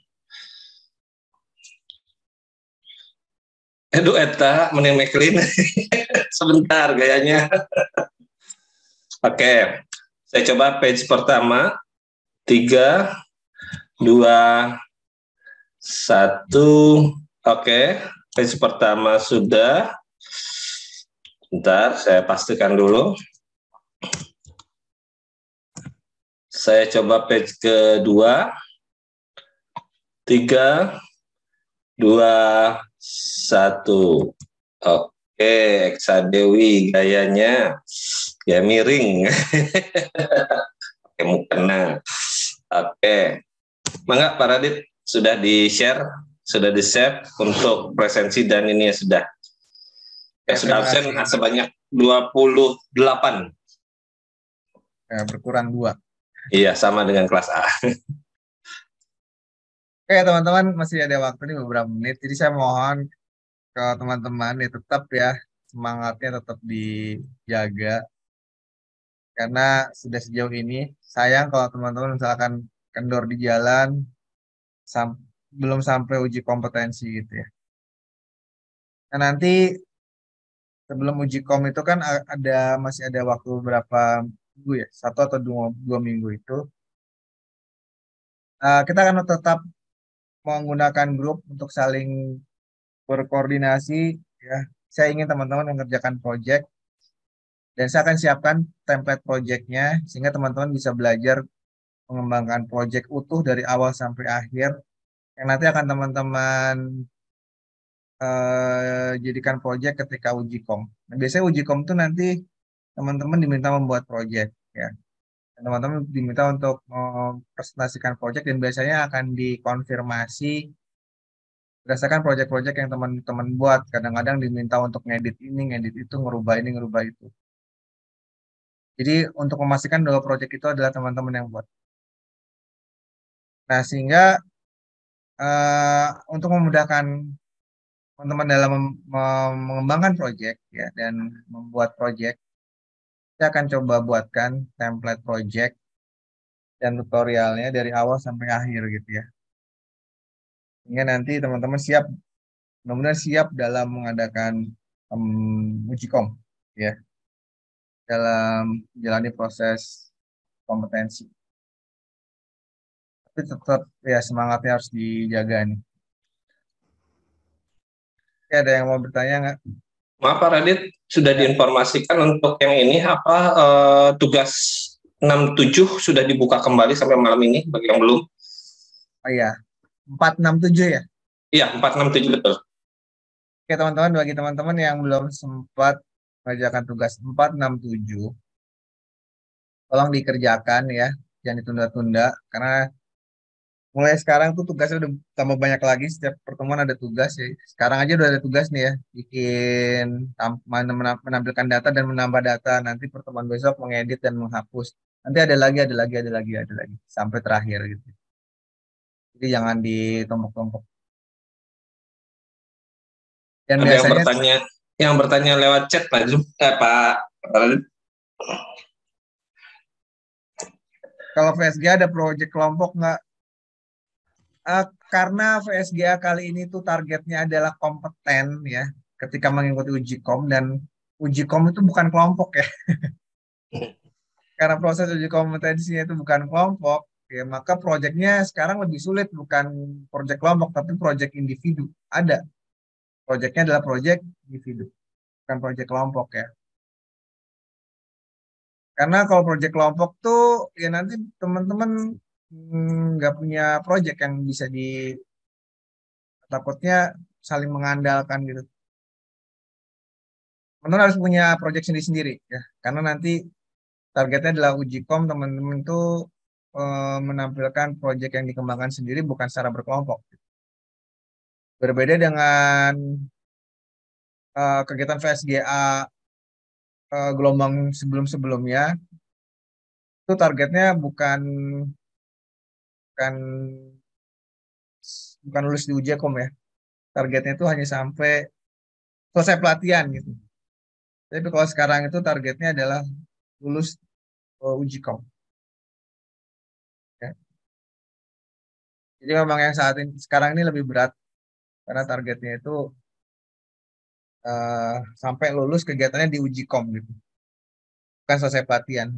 Aduh, eta mending meklin. Sebentar gayanya. Oke, saya coba page pertama. 3, 2, 1. Oke, page pertama sudah. Bentar, saya pastikan dulu. Saya coba page kedua. 3, 2, 1. Oke, Eksa Dewi gayanya ya miring. Oke, mukena. Oke. Mangga Pak Radit, sudah di-share, sudah di-save untuk presensi dan ini ya sudah. Ya, sudah absen sebanyak 28. Ya, berkurang 2. Iya, sama dengan kelas A. Oke, teman-teman, masih ada waktu nih beberapa menit. Jadi saya mohon ke teman-teman ya tetap ya semangatnya tetap dijaga karena sudah sejauh ini sayang kalau teman-teman misalkan kendor di jalan sam- belum sampai uji kompetensi gitu ya. Nah, nanti sebelum uji kom itu kan masih ada waktu berapa minggu ya, 1 atau 2 minggu itu. Kita akan tetap menggunakan grup untuk saling berkoordinasi ya. Saya ingin teman-teman mengerjakan project dan saya akan siapkan template projectnya sehingga teman-teman bisa belajar mengembangkan project utuh dari awal sampai akhir yang nanti akan teman-teman jadikan project ketika uji kom. Nah, biasanya uji kom itu nanti teman-teman diminta membuat project ya. Dan teman-teman diminta untuk mempresentasikan project dan biasanya akan dikonfirmasi berdasarkan project-project yang teman-teman buat. Kadang-kadang diminta untuk ngedit ini, ngedit itu, ngerubah ini, ngerubah itu. Jadi untuk memastikan bahwa project itu adalah teman-teman yang buat. Nah, sehingga untuk memudahkan teman-teman dalam mengembangkan project ya dan membuat project, saya akan coba buatkan template project dan tutorialnya dari awal sampai akhir gitu ya. Sehingga nanti teman-teman siap, benar-benar siap dalam mengadakan uji kom ya, dalam menjalani proses kompetensi. Tapi tetap ya semangatnya harus dijaga nih. Oke, ada yang mau bertanya nggak? Maaf Pak Radit, sudah Ya. diinformasikan untuk yang ini apa tugas 67 sudah dibuka kembali sampai malam ini bagi yang belum? Oh iya, 467 ya. Iya, 467 betul. Oke teman-teman, bagi teman-teman yang belum sempat mengerjakan tugas 467, tolong dikerjakan ya, jangan ditunda-tunda karena mulai sekarang tuh tugasnya udah tambah banyak lagi, setiap pertemuan ada tugas ya. Sekarang aja udah ada tugas nih ya, bikin menampilkan data dan menambah data. Nanti pertemuan besok mengedit dan menghapus. Nanti ada lagi, ada lagi, ada lagi, ada lagi sampai terakhir gitu. Jadi jangan ditumpuk-tumpuk. Dan Ada biasanya yang bertanya lewat chat Pak Zoom, Pak Radit. kalau VSG ada proyek kelompok nggak? Karena VSGA kali ini tuh targetnya adalah kompeten ya, ketika mengikuti uji kom dan uji kom itu bukan kelompok ya. Karena proses uji kompetensinya itu bukan kelompok, ya maka proyeknya sekarang lebih sulit, bukan proyek kelompok tapi proyek individu. Ada proyeknya adalah proyek individu, bukan proyek kelompok ya. Karena kalau proyek kelompok tuh ya nanti teman-teman nggak punya proyek yang bisa takutnya saling mengandalkan gitu. Teman-teman harus punya proyek sendiri-sendiri ya, karena nanti targetnya adalah uji kom, teman-teman itu menampilkan proyek yang dikembangkan sendiri bukan secara berkelompok. Berbeda dengan kegiatan VSGA gelombang sebelum-sebelumnya, itu targetnya bukan bukan lulus di uji kom ya. Targetnya itu hanya sampai selesai pelatihan gitu. Tapi kalau sekarang itu targetnya adalah lulus uji kom. Ya. Jadi memang yang saat ini sekarang ini lebih berat karena targetnya itu sampai lulus kegiatannya di uji kom gitu, bukan selesai pelatihan.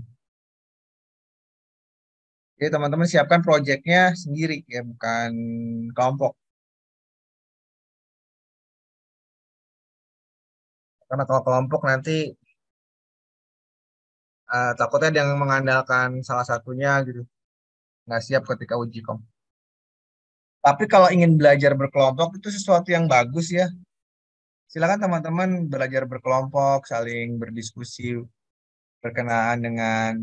Jadi teman-teman siapkan proyeknya sendiri ya, bukan kelompok. Karena kalau kelompok nanti takutnya ada yang mengandalkan salah satunya gitu, nggak siap ketika uji kom. Tapi kalau ingin belajar berkelompok itu sesuatu yang bagus ya. Silakan teman-teman belajar berkelompok, saling berdiskusi berkenaan dengan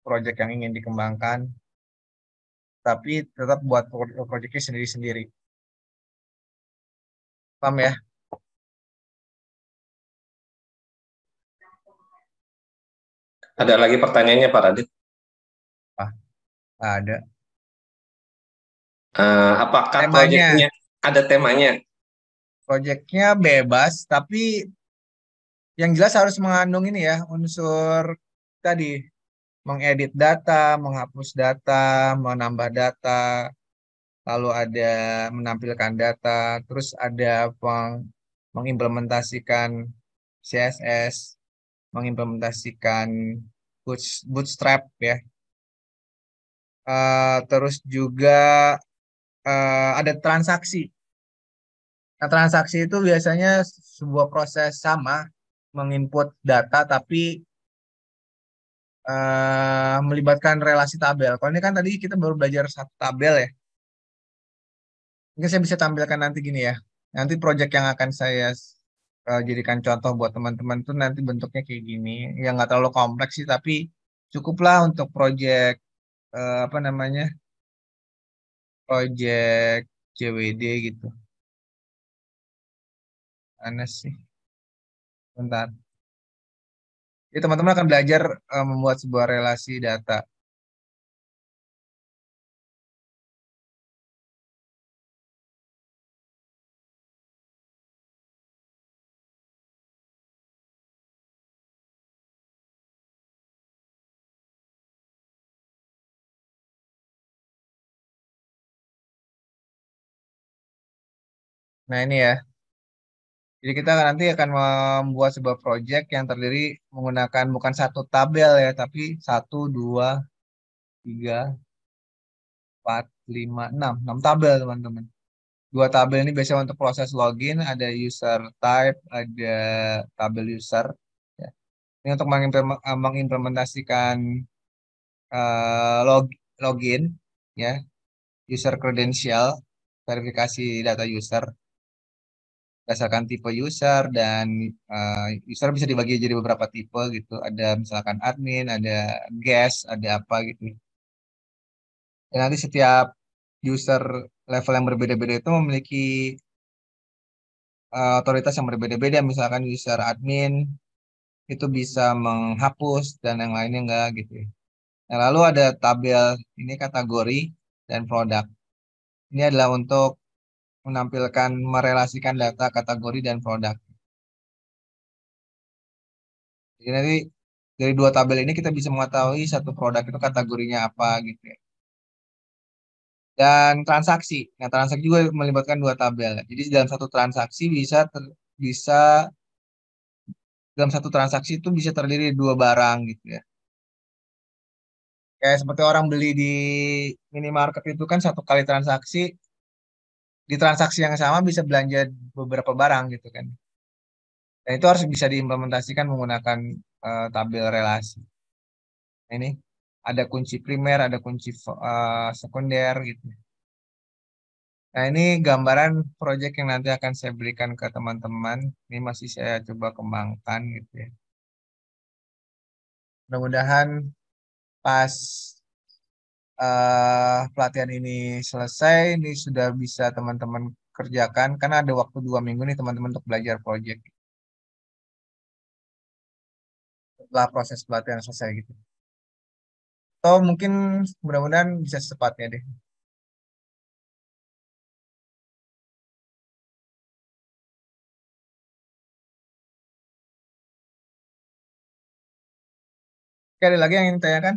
proyek yang ingin dikembangkan, tapi tetap buat proyeknya sendiri-sendiri. Paham ya? Ada lagi pertanyaannya Pak Radit? Ah, ada. Apakah Temanya, proyeknya ada temanya? proyeknya bebas, tapi yang jelas harus mengandung ini ya, unsur tadi, mengedit data, menghapus data, menambah data, lalu ada menampilkan data, terus ada mengimplementasikan CSS, mengimplementasikan Bootstrap ya. Terus juga ada transaksi. Nah, transaksi itu biasanya sebuah proses sama menginput data tapi melibatkan relasi tabel. Kalau ini kan tadi kita baru belajar satu tabel ya. Mungkin saya bisa tampilkan nanti gini ya. Nanti project yang akan saya jadikan contoh buat teman-teman tuh nanti bentuknya kayak gini. Yang nggak terlalu kompleks sih, tapi cukuplah untuk project apa namanya, project JWD gitu. Mana sih? Bentar. Jadi teman-teman akan belajar membuat sebuah relasi data. Nah ini ya. Jadi kita nanti akan membuat sebuah project yang terdiri menggunakan bukan satu tabel ya, tapi satu, dua, tiga, empat, lima, enam tabel teman-teman. Dua tabel ini biasanya untuk proses login, ada user type, ada tabel user. Ya. Ini untuk mengimplementasikan login, ya, user credential, verifikasi data user, berdasarkan tipe user dan user bisa dibagi jadi beberapa tipe gitu. Ada misalkan admin, ada guest, ada apa gitu. Dan nanti setiap user level yang berbeda-beda itu memiliki otoritas yang berbeda-beda. Misalkan user admin itu bisa menghapus dan yang lainnya enggak gitu. Nah, lalu ada tabel ini kategori dan produk. Ini adalah untuk menampilkan merelasikan data kategori dan produk. Jadi nanti dari dua tabel ini kita bisa mengetahui satu produk itu kategorinya apa gitu ya. Dan transaksi. Nah, transaksi juga melibatkan dua tabel. Jadi dalam satu transaksi bisa dalam satu transaksi itu bisa terdiri dari dua barang gitu ya. Kayak seperti orang beli di minimarket itu kan satu kali transaksi, di transaksi yang sama bisa belanja beberapa barang gitu kan. Dan itu harus bisa diimplementasikan menggunakan tabel relasi. Nah, ini ada kunci primer, ada kunci sekunder gitu. Nah, ini gambaran proyek yang nanti akan saya berikan ke teman-teman. Ini masih saya coba kembangkan gitu ya. Mudah-mudahan pas pelatihan ini selesai, ini sudah bisa teman-teman kerjakan. Karena ada waktu 2 minggu nih teman-teman untuk belajar proyek setelah proses pelatihan selesai gitu. Atau mungkin mudah-mudahan bisa secepatnya deh. Oke, ada lagi yang ingin ditanyakan?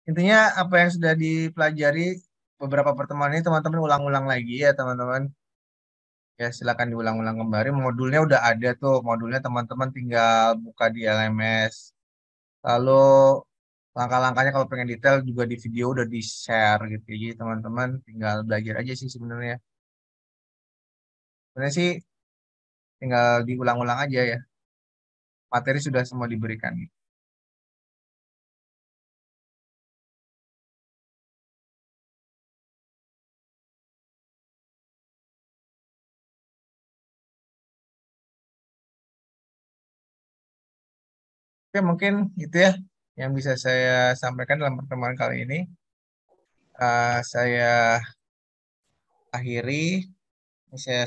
Intinya apa yang sudah dipelajari beberapa pertemuan ini teman-teman ulang-ulang lagi ya teman-teman. Ya silakan diulang-ulang kembali. Modulnya udah ada tuh. Modulnya teman-teman tinggal buka di LMS. Lalu Langkah-langkahnya kalau pengen detail juga di video udah di-share gitu. Jadi teman-teman tinggal belajar aja sih sebenarnya. Sebenarnya sih tinggal diulang-ulang aja ya. Materi sudah semua diberikan. Oke, mungkin itu ya yang bisa saya sampaikan dalam pertemuan kali ini. Saya akhiri. Saya